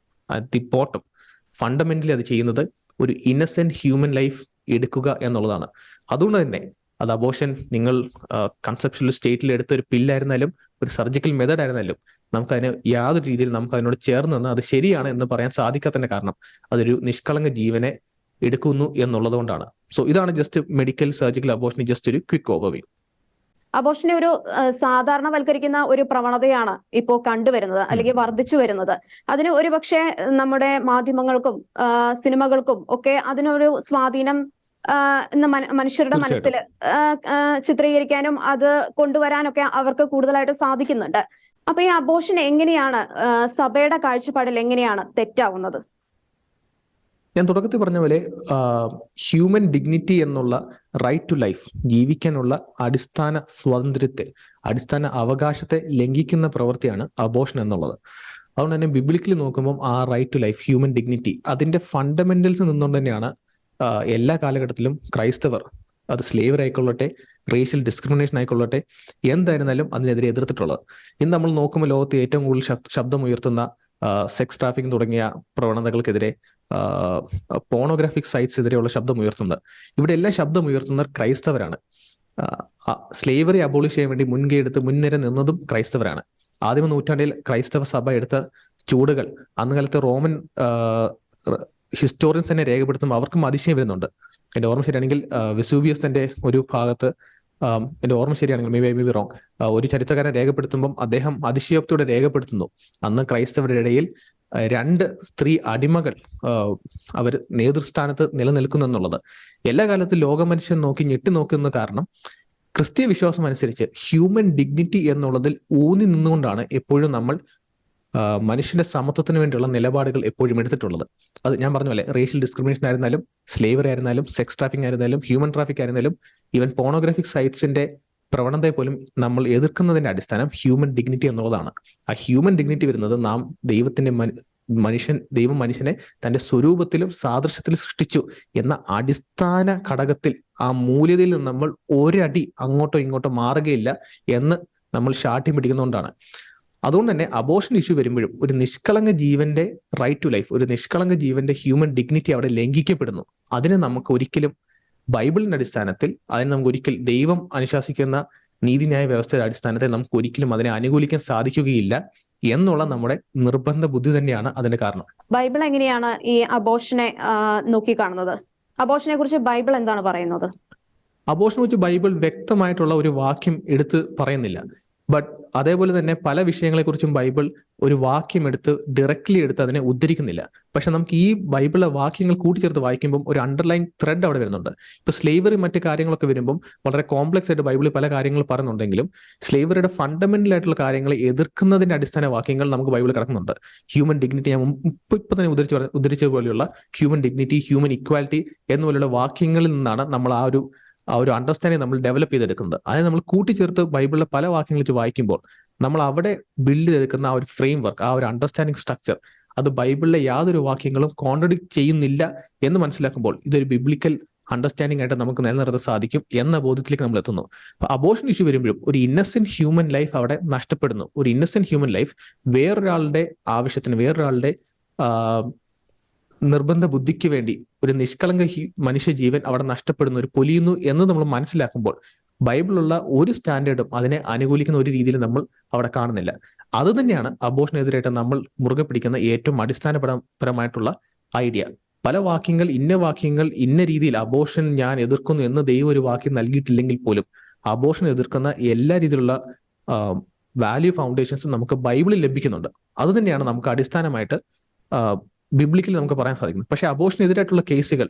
അറ്റ് ദി ബോട്ടം ഫണ്ടമെന്റലി അത് ചെയ്യുന്നത് ഒരു ഇന്നസെന്റ് ഹ്യൂമൻ ലൈഫ് എടുക്കുക എന്നുള്ളതാണ്. അതുകൊണ്ട് തന്നെ അത് അബോർഷൻ നിങ്ങൾ കൺസെപ്ച്വൽ സ്റ്റേറ്റിൽ എടുത്ത ഒരു പില്ലായിരുന്നാലും ഒരു സർജിക്കൽ മെത്തേഡ് ആയിരുന്നാലും നമുക്കതിന് യാതൊരു രീതിയിൽ നമുക്ക് അതിനോട് ചേർന്ന് നിന്ന് അത് ശരിയാണ് എന്ന് പറയാൻ സാധിക്കാത്തതിന്റെ കാരണം അതൊരു നിഷ്കളങ്ക ജീവനെ എടുക്കുന്നു എന്നുള്ളത് കൊണ്ടാണ്. സോ ഇതാണ് just medical surgical abortion just ഒരു ക്വിക്ക് ഓവർവ്യൂ. അബോർഷനെ ഒരു സാധാരണവൽക്കരിക്കുന്ന ഒരു പ്രവണതയാണ് ഇപ്പോൾ കണ്ടുവരുന്നത് അല്ലെങ്കിൽ വർദ്ധിച്ചു വരുന്നത്. അതിന് ഒരുപക്ഷെ നമ്മുടെ മാധ്യമങ്ങൾക്കും സിനിമകൾക്കും ഒക്കെ അതിനൊരു സ്വാധീനം മനുഷ്യരുടെ മനസ്സിൽ ചിത്രീകരിക്കാനും അത് കൊണ്ടുവരാനൊക്കെ അവർക്ക് കൂടുതലായിട്ട് സാധിക്കുന്നുണ്ട്. അപ്പൊ ഈ അബോർഷൻ എങ്ങനെയാണ് സഭയുടെ കാഴ്ചപ്പാടിൽ എങ്ങനെയാണ് തെറ്റാവുന്നത്? ഞാൻ തുടക്കത്തിൽ പറഞ്ഞ പോലെ ഹ്യൂമൻ ഡിഗ്നിറ്റി എന്നുള്ള റൈറ്റ് ടു ലൈഫ്, ജീവിക്കാനുള്ള അടിസ്ഥാന സ്വാതന്ത്ര്യത്തെ, അടിസ്ഥാന അവകാശത്തെ ലംഘിക്കുന്ന പ്രവൃത്തിയാണ് അബോർഷൻ എന്നുള്ളത്. അതുകൊണ്ട് തന്നെ ബിബ്ലിക്കലി നോക്കുമ്പോൾ ആ right to life, human dignity, അതിന്റെ ഫണ്ടമെന്റൽസ് നിന്നുകൊണ്ട് തന്നെയാണ് എല്ലാ കാലഘട്ടത്തിലും ക്രൈസ്തവർ, അത് സ്ലേവർ ആയിക്കൊള്ളട്ടെ, റേഷ്യൽ ഡിസ്ക്രിമിനേഷൻ ആയിക്കൊള്ളട്ടെ, എന്തായിരുന്നാലും അതിനെതിരെ എതിർത്തിട്ടുള്ളത്. ഇന്ന് നമ്മൾ നോക്കുമ്പോൾ ലോകത്ത് ഏറ്റവും കൂടുതൽ ശബ്ദമുയർത്തുന്ന സെക്സ് ട്രാഫിക്കിംഗ് തുടങ്ങിയ പ്രവണതകൾക്കെതിരെ, പോണോഗ്രാഫിക് സൈറ്റ്സ് എതിരെയുള്ള ശബ്ദമുയർത്തുന്നത്, ഇവിടെ എല്ലാം ശബ്ദമുയർത്തുന്നവർ ക്രൈസ്തവരാണ്. സ്ലേവറി അബോളിഷ് ചെയ്യാൻ വേണ്ടി മുൻകൈ എടുത്ത് മുൻനിര നിന്നതും ക്രൈസ്തവരാണ്. ആദ്യമ നൂറ്റാണ്ടിൽ ക്രൈസ്തവ സഭ എടുത്ത ചൂടുകൾ അന്ന് കാലത്തെ റോമൻ ഹിസ്റ്റോറിയൻസ് തന്നെ രേഖപ്പെടുത്തുമ്പോൾ അവർക്കും അതിശയം വരുന്നുണ്ട്. എൻ്റെ ഓർമ്മ ശരിയാണെങ്കിൽ വെസൂവിയസ് തന്റെ ഒരു ഭാഗത്ത്, എൻ്റെ ഓർമ്മ ശരിയാണെങ്കിൽ മേ ബി റോങ്, ഒരു ചരിത്രകാരൻ രേഖപ്പെടുത്തുമ്പം അദ്ദേഹം അതിശയോക്തിയോടെ രേഖപ്പെടുത്തുന്നു അന്ന് ക്രൈസ്തവരുടെ ഇടയിൽ 2 സ്ത്രീ അടിമകൾ അവർ നേതൃസ്ഥാനത്ത് നിലനിൽക്കുന്നു എന്നുള്ളത്. എല്ലാ കാലത്തും ലോകമനുഷ്യൻ നോക്കി ഞെട്ടി നോക്കുന്ന കാരണം ക്രിസ്തീയ വിശ്വാസം അനുസരിച്ച് ഹ്യൂമൻ ഡിഗ്നിറ്റി എന്നുള്ളതിൽ ഊന്നി നിന്നുകൊണ്ടാണ് എപ്പോഴും നമ്മൾ മനുഷ്യന്റെ സമത്വത്തിന് വേണ്ടിയുള്ള നിലപാടുകൾ എപ്പോഴും എടുത്തിട്ടുള്ളത്. അത് ഞാൻ പറഞ്ഞ പോലെ റേഷ്യൽ ഡിസ്ക്രിമിനേഷൻ ആയിരുന്നാലും, സ്ലേവറി ആയിരുന്നാലും, സെക്സ് ട്രാഫിക് ആയിരുന്നാലും, ഹ്യൂമൻ ട്രാഫിക് ആയിരുന്നാലും, ഈവൻ പോണോഗ്രാഫിക് സൈറ്റ്സിന്റെ പ്രവണതയെ പോലും നമ്മൾ എതിർക്കുന്നതിന്റെ അടിസ്ഥാനം ഹ്യൂമൻ ഡിഗ്നിറ്റി എന്നുള്ളതാണ്. ആ ഹ്യൂമൻ ഡിഗ്നിറ്റി വരുന്നത് നാം ദൈവം മനുഷ്യനെ തന്റെ സ്വരൂപത്തിലും സാദൃശ്യത്തിലും സൃഷ്ടിച്ചു എന്ന അടിസ്ഥാന ഘടകത്തിൽ, ആ മൂല്യതയിൽ നിന്ന് നമ്മൾ ഒരടി അങ്ങോട്ടോ ഇങ്ങോട്ടോ മാറുകയില്ല എന്ന് നമ്മൾ ശാഠ്യം പിടിക്കുന്നതുകൊണ്ടാണ്. അതുകൊണ്ട് തന്നെ അബോർഷൻ ഇഷ്യൂ വരുമ്പോഴും ഒരു നിഷ്കളങ്ക ജീവന്റെ റൈറ്റ് ടു ലൈഫ്, ഒരു നിഷ്കളങ്ക ജീവന്റെ ഹ്യൂമൻ ഡിഗ്നിറ്റി അവിടെ ലംഘിക്കപ്പെടുന്നു. അതിനെ നമുക്ക് ഒരിക്കലും ബൈബിളിന്റെ അടിസ്ഥാനത്തിൽ, അതിന് നമുക്ക് ഒരിക്കൽ ദൈവം അനുശാസിക്കുന്ന നീതിന്യായ വ്യവസ്ഥയുടെ അടിസ്ഥാനത്തിൽ നമുക്ക് ഒരിക്കലും അതിനെ അനുകൂലിക്കാൻ സാധിക്കുകയില്ല എന്നുള്ള നമ്മുടെ നിർബന്ധ ബുദ്ധി തന്നെയാണ് അതിന്റെ കാരണം. ബൈബിൾ എങ്ങനെയാണ് ഈ അബോർഷനെ നോക്കിക്കാണുന്നത്? അബോർഷനെ കുറിച്ച് ബൈബിൾ എന്താണ് പറയുന്നത്? അബോർഷനെ കുറിച്ച് ബൈബിൾ വ്യക്തമായിട്ടുള്ള ഒരു വാക്യം എടുത്ത് പറയുന്നില്ല. ബട്ട് അതേപോലെ തന്നെ പല വിഷയങ്ങളെക്കുറിച്ചും ബൈബിൾ ഒരു വാക്യം എടുത്ത് ഡയറക്റ്റ്ലി എടുത്ത് അതിനെ ഉദ്ധരിക്കുന്നില്ല. പക്ഷെ നമുക്ക് ഈ ബൈബിളിലെ വാക്യങ്ങൾ കൂട്ടിച്ചേർത്ത് വായിക്കുമ്പോൾ ഒരു അണ്ടർലൈൻ ത്രെഡ് അവിടെ വരുന്നുണ്ട്. ഇപ്പൊ സ്ലേവറി മറ്റു കാര്യങ്ങളൊക്കെ വരുമ്പം വളരെ കോംപ്ലക്സ് ആയിട്ട് ബൈബിളിൽ പല കാര്യങ്ങൾ പറയുന്നുണ്ടെങ്കിലും സ്ലേവറിയുടെ ഫണ്ടമെന്റൽ ആയിട്ടുള്ള കാര്യങ്ങളെ എതിർക്കുന്നതിന്റെ അടിസ്ഥാന വാക്യങ്ങൾ നമുക്ക് ബൈബിളിൽ കിടക്കുന്നുണ്ട്. ഹ്യൂമൻ ഡിഗ്നിറ്റി, ഞാൻ ഇപ്പൊ തന്നെ ഉദ്ധരിച്ച പോലെയുള്ള ഹ്യൂമൻ ഡിഗ്നിറ്റി, ഹ്യൂമൻ ഇക്വാലിറ്റി എന്നുപോലെയുള്ള വാക്യങ്ങളിൽ നിന്നാണ് നമ്മൾ ആ ഒരു അണ്ടർസ്റ്റാൻഡിങ് നമ്മൾ ഡെവലപ്പ് ചെയ്തെടുക്കുന്നത്. അതിനെ നമ്മൾ കൂട്ടിച്ചേർത്ത് ബൈബിളിലെ പല വാക്യങ്ങൾ വെച്ച് വായിക്കുമ്പോൾ നമ്മൾ അവിടെ ബിൽഡ് ചെയ്തെടുക്കുന്ന ആ ഒരു ഫ്രെയിം വർക്ക്, ആ ഒരു അണ്ടർസ്റ്റാൻഡിങ് സ്ട്രക്ചർ, അത് ബൈബിളിലെ യാതൊരു വാക്യങ്ങളും കോൺട്രഡിക്ട് ചെയ്യുന്നില്ല എന്ന് മനസ്സിലാക്കുമ്പോൾ ഇതൊരു ബിബ്ലിക്കൽ അണ്ടർസ്റ്റാൻഡിംഗ് ആയിട്ട് നമുക്ക് നിലനിർത്താൻ സാധിക്കും എന്ന ബോധ്യത്തിലേക്ക് നമ്മൾ എത്തുന്നു. അപ്പൊ അബോർഷൻ ഇഷ്യൂ വരുമ്പോഴും ഒരു ഇന്നസെന്റ് ഹ്യൂമൻ ലൈഫ് അവിടെ നഷ്ടപ്പെടുന്നു. ഒരു ഇന്നസെന്റ് ഹ്യൂമൻ ലൈഫ് വേറൊരാളുടെ ആവശ്യത്തിന്, വേറൊരാളുടെ നിർബന്ധ ബുദ്ധിക്ക് വേണ്ടി ഒരു നിഷ്കളങ്ക മനുഷ്യജീവൻ അവിടെ നഷ്ടപ്പെടുന്നു, ഒരു പൊലിയുന്നു എന്ന് നമ്മൾ മനസ്സിലാക്കുമ്പോൾ ബൈബിളിലുള്ള ഒരു സ്റ്റാൻഡേർഡും അതിനെ അനുകൂലിക്കുന്ന ഒരു രീതിയിൽ നമ്മൾ അവിടെ കാണുന്നില്ല. അത് തന്നെയാണ് അബോർഷനെതിരായിട്ട് നമ്മൾ മുറുകെ പിടിക്കുന്ന ഏറ്റവും അടിസ്ഥാനപരമായിട്ടുള്ള ഐഡിയ. പല വാക്യങ്ങൾ ഇന്ന രീതിയിൽ അബോർഷൻ ഞാൻ എതിർക്കുന്നു എന്ന് ദൈവം ഒരു വാക്യം നൽകിയിട്ടില്ലെങ്കിൽ പോലും അബോർഷൻ എതിർക്കുന്ന എല്ലാ രീതിയിലുള്ള വാല്യൂ ഫൗണ്ടേഷൻസും നമുക്ക് ബൈബിളിൽ ലഭിക്കുന്നുണ്ട്. അത് തന്നെയാണ് നമുക്ക് അടിസ്ഥാനമായിട്ട് ബിബ്ലിക്കലി നമുക്ക് പറയാൻ സാധിക്കുന്നത്. പക്ഷെ അബോർഷനെതിരായിട്ടുള്ള കേസുകൾ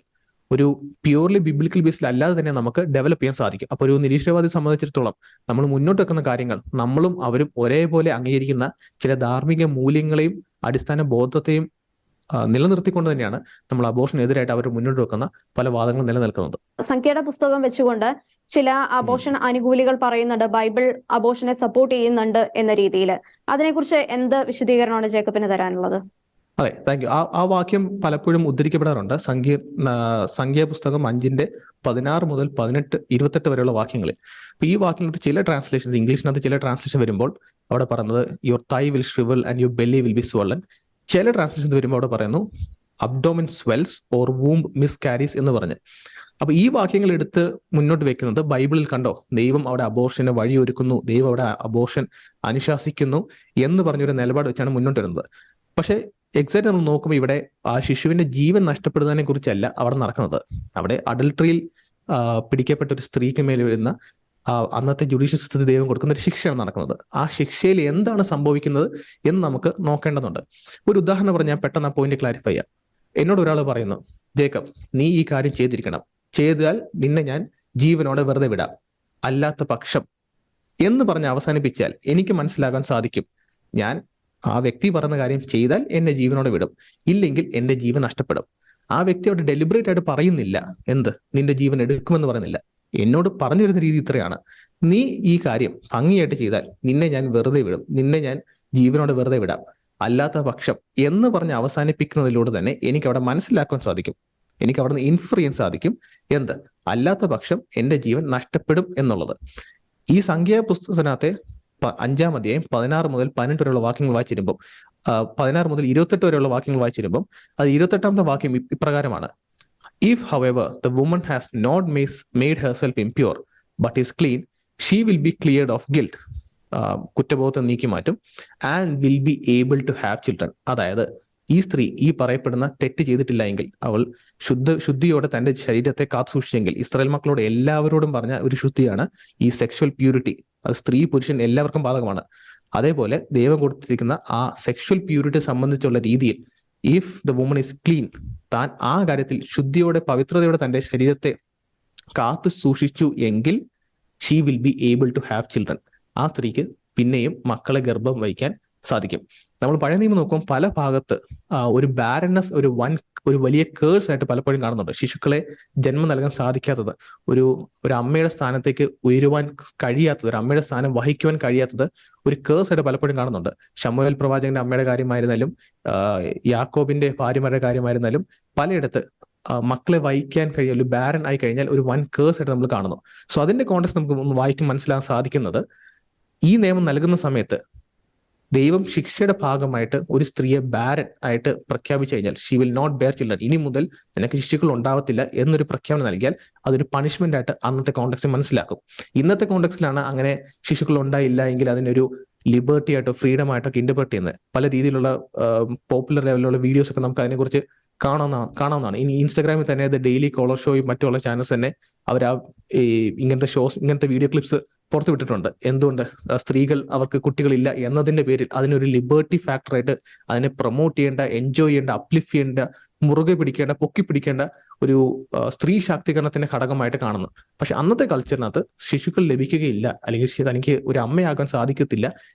ഒരു പ്യൂർലി ബിബ്ലിക്കൽ ബേസിൽ അല്ലാതെ തന്നെ നമുക്ക് ഡെവലപ്പ് ചെയ്യാൻ സാധിക്കും. അപ്പോൾ ഒരു നിരീശ്വരവാദി സംബന്ധിച്ചിടത്തോളം നമ്മൾ മുന്നോട്ട് വെക്കുന്ന കാര്യങ്ങൾ നമ്മളും അവരും ഒരേപോലെ അംഗീകരിക്കുന്ന ചില ധാർമ്മിക മൂല്യങ്ങളെയും അടിസ്ഥാന ബോധത്തെയും നിലനിർത്തിക്കൊണ്ട് തന്നെയാണ് നമ്മൾ അബോർഷനെതിരായിട്ട് അവർ മുന്നോട്ട് വെക്കുന്ന പല വാദങ്ങളും നിലനിൽക്കുന്നത്. സംഖ്യയുടെ പുസ്തകം വെച്ചുകൊണ്ട് ചില അബോർഷൻ അനുകൂലികൾ പറയുന്നുണ്ട് ബൈബിൾ അബോർഷനെ സപ്പോർട്ട് ചെയ്യുന്നുണ്ട് എന്ന രീതിയിൽ. അതിനെക്കുറിച്ച് എന്ത് വിശദീകരണമാണ് ജേക്കബിന് തരാനുള്ളത്? അതെ, താങ്ക് യു. ആ വാക്യം പലപ്പോഴും ഉദ്ധരിക്കപ്പെടാറുണ്ട് സംഖ്യ പുസ്തകം 5:16 മുതൽ 28 വരെയുള്ള വാക്യങ്ങളിൽ. അപ്പൊ ഈ വാക്യങ്ങൾക്ക് ചില ട്രാൻസ്ലേഷൻസ്, ഇംഗ്ലീഷിനകത്ത് ചില ട്രാൻസ്ലേഷൻ വരുമ്പോൾ അവിടെ പറയുന്നത് യുവർ തൈ will ഷ്രിവൽ and your belly will be swollen. ചില ട്രാൻസ്ലേഷൻ വരുമ്പോൾ അവിടെ പറയുന്നു അബ്ഡോമിൻ സ്വെൽസ് ഓർ വൂംബ് മിസ്കാരീസ് എന്ന് പറഞ്ഞ്. അപ്പൊ ഈ വാക്യങ്ങൾ എടുത്ത് മുന്നോട്ട് വെക്കുന്നത് ബൈബിളിൽ കണ്ടോ ദൈവം അവിടെ അബോർഷന് വഴിയൊരുക്കുന്നു, ദൈവം അവിടെ അബോർഷൻ അനുശാസിക്കുന്നു എന്ന് പറഞ്ഞൊരു നിലപാട് വെച്ചാണ് മുന്നോട്ട് വരുന്നത്. പക്ഷെ എക്സാക്ട് നമ്മൾ നോക്കുമ്പോൾ ഇവിടെ ആ ശിശുവിന്റെ ജീവൻ നഷ്ടപ്പെടുന്നതിനെ കുറിച്ചല്ല അവിടെ നടക്കുന്നത്. അവിടെ അഡൾട്ടറിയിൽ പിടിക്കപ്പെട്ട ഒരു സ്ത്രീക്ക് മേൽ വരുന്ന അന്നത്തെ ജുഡീഷ്യൽ സിസ്റ്റത്തിൽ ദൈവം കൊടുക്കുന്ന ഒരു ശിക്ഷയാണ് നടക്കുന്നത്. ആ ശിക്ഷയിൽ എന്താണ് സംഭവിക്കുന്നത് എന്ന് നമുക്ക് നോക്കേണ്ടതുണ്ട്. ഒരു ഉദാഹരണം പറഞ്ഞാൽ പെട്ടെന്ന് ആ പോയിന്റ് ക്ലാരിഫൈ ചെയ്യാം. എന്നോട് ഒരാൾ പറയുന്നു, ജേക്കബ് നീ ഈ കാര്യം ചെയ്തിരിക്കണം, ചെയ്താൽ നിന്നെ ഞാൻ ജീവനോടെ വെറുതെ വിടാം, അല്ലാത്ത പക്ഷം എന്ന് പറഞ്ഞ് അവസാനിപ്പിച്ചാൽ എനിക്ക് മനസ്സിലാക്കാൻ സാധിക്കും ഞാൻ ആ വ്യക്തി പറഞ്ഞ കാര്യം ചെയ്താൽ എന്നെ ജീവനോടെ വിടും, ഇല്ലെങ്കിൽ എന്റെ ജീവൻ നഷ്ടപ്പെടും. ആ വ്യക്തി അവിടെ ഡെലിബറേറ്റ് ആയിട്ട് പറയുന്നില്ല എന്ത് നിന്റെ ജീവൻ എടുക്കുമെന്ന് പറയുന്നില്ല. എന്നോട് പറഞ്ഞു വരുന്ന രീതി ഇത്രയാണ്, നീ ഈ കാര്യം ഭംഗിയായിട്ട് ചെയ്താൽ നിന്നെ ഞാൻ വെറുതെ വിടും, നിന്നെ ഞാൻ ജീവനോടെ വെറുതെ വിടാം, അല്ലാത്ത പക്ഷം എന്ന് പറഞ്ഞ് അവസാനിപ്പിക്കുന്നതിലൂടെ തന്നെ എനിക്ക് അവിടെ മനസ്സിലാക്കാൻ സാധിക്കും, എനിക്ക് അവിടെ നിന്ന് ഇൻഫർ ചെയ്യാൻ സാധിക്കും എന്ത് അല്ലാത്ത പക്ഷം എന്റെ ജീവൻ നഷ്ടപ്പെടും എന്നുള്ളത്. ഈ സംഖ്യാ പുസ്തകത്തിനകത്തെ 5-ാം അധ്യായം 16 മുതൽ 18 വരെയുള്ള വാക്യങ്ങൾ വായിച്ചിരുമ്പോൾ 16 മുതൽ 28 വരെയുള്ള വാക്യങ്ങൾ വായിച്ചിരുമ്പോൾ അത് 28-ാമത്തെ വാക്യം ഇപ്രകാരമാണ്: If, however, the woman has not made herself impure, but is clean, she will be cleared of guilt. കുറ്റബോധം നീക്കി മാറ്റും. And will be able to have children. അതായത് ഈ സ്ത്രീ ഈ പറയപ്പെടുന്ന തെറ്റ് ചെയ്തിട്ടില്ല എങ്കിൽ, അവൾ ശുദ്ധിയോടെ തന്റെ ശരീരത്തെ കാത്തു സൂക്ഷിച്ചെങ്കിൽ, ഇസ്രായേൽ മക്കളോട് എല്ലാവരോടും പറഞ്ഞ ഒരു ശുദ്ധിയാണ് ഈ സെക്ഷൽ പ്യൂരിറ്റി. അത് സ്ത്രീ പുരുഷൻ എല്ലാവർക്കും ബാധകമാണ്. അതേപോലെ ദൈവം കൊടുത്തിരിക്കുന്ന ആ സെക്ഷൽ പ്യൂരിറ്റി സംബന്ധിച്ചുള്ള രീതിയിൽ if the woman is clean, താൻ ആ കാര്യത്തിൽ ശുദ്ധിയോടെ പവിത്രതയോടെ തന്റെ ശരീരത്തെ കാത്തു സൂക്ഷിച്ചു എങ്കിൽ she will be able to have children. ആ സ്ത്രീക്ക് പിന്നെയും മക്കളെ ഗർഭം വഹിക്കാൻ സാധിക്കും. നമ്മൾ പഴയ നിയമം നോക്കുമ്പോൾ പല ഭാഗത്ത് ഒരു ബാരനസ് ഒരു വലിയ കേഴ്സ് ആയിട്ട് പലപ്പോഴും കാണുന്നുണ്ട്. ശിശുക്കളെ ജന്മം നൽകാൻ സാധിക്കാത്തത്, ഒരു അമ്മയുടെ സ്ഥാനത്തേക്ക് ഉയരുവാൻ കഴിയാത്തത്, ഒരു അമ്മയുടെ സ്ഥാനം വഹിക്കുവാൻ കഴിയാത്തത് ഒരു കേഴ്സ് ആയിട്ട് പലപ്പോഴും കാണുന്നുണ്ട്. ശമൂവേൽ പ്രവാചകന്റെ അമ്മയുടെ കാര്യമായിരുന്നാലും യാക്കോബിന്റെ ഭാര്യമാരുടെ കാര്യമായിരുന്നാലും പലയിടത്ത് മക്കളെ വഹിക്കാൻ കഴിയാൻ ബാരൻ ആയി കഴിഞ്ഞാൽ ഒരു വൻ കേഴ്സ് ആയിട്ട് നമ്മൾ കാണുന്നു. സോ അതിന്റെ കോണ്ടെക്സ്റ്റ് നമുക്ക് ഒന്ന് വായിക്കും മനസ്സിലാക്കാൻ സാധിക്കുന്നത്, ഈ നിയമം നൽകുന്ന സമയത്ത് ദൈവം ശിക്ഷയുടെ ഭാഗമായിട്ട് ഒരു സ്ത്രീയെ ബാരൻ ആയിട്ട് പ്രഖ്യാപിച്ചു കഴിഞ്ഞാൽ she will not bear children, ഇനി മുതൽ നിനക്ക് ശിശുക്കൾ ഉണ്ടാവത്തില്ല എന്നൊരു പ്രഖ്യാപനം നൽകിയാൽ അതൊരു പണിഷ്മെന്റ് ആയിട്ട് അന്നത്തെ കോണ്ടെക്സ്റ്റ് മനസ്സിലാക്കും. ഇന്നത്തെ കോണ്ടെക്സ്റ്റിലാണ് അങ്ങനെ ശിശുക്കൾ ഉണ്ടായില്ല എങ്കിൽ അതിനൊരു ലിബർട്ടി ആയിട്ടോ ഫ്രീഡം ആയിട്ടോ ഒക്കെ ഇന്റർപ്രറ്റ് ചെയ്യുന്നത്. പല രീതിയിലുള്ള പോപ്പുലർ ലെവലിലുള്ള വീഡിയോസ് ഒക്കെ നമുക്ക് അതിനെക്കുറിച്ച് കാണാവുന്നതാണ്. ഇനി ഇൻസ്റ്റാഗ്രാമിൽ തന്നെ ഡെയിലി കോളർ ഷോയും മറ്റുള്ള ചാനൽസ് തന്നെ അവർ ഇങ്ങനത്തെ വീഡിയോ ക്ലിപ്സ് പുറത്തു വിട്ടിട്ടുണ്ട്. എന്തുകൊണ്ട് സ്ത്രീകൾ അവർക്ക് കുട്ടികളില്ല എന്നതിന്റെ പേരിൽ അതിനൊരു ലിബർട്ടി ഫാക്ടറായിട്ട് അതിനെ പ്രൊമോട്ട് ചെയ്യേണ്ട, എൻജോയ് ചെയ്യേണ്ട, അപ്ലിഫ്റ്റ് ചെയ്യേണ്ട, മുറുകെ പിടിക്കേണ്ട, പൊക്കി പിടിക്കേണ്ട ഒരു സ്ത്രീ ശാക്തീകരണത്തിന്റെ ഘടകമായിട്ട് കാണുന്നു. പക്ഷെ അന്നത്തെ കൾച്ചറിനകത്ത് ശിശുക്കൾ ലഭിക്കുകയില്ല, അല്ലെങ്കിൽ തനിക്ക് ഒരു അമ്മയാകാൻ സാധിക്കത്തില്ല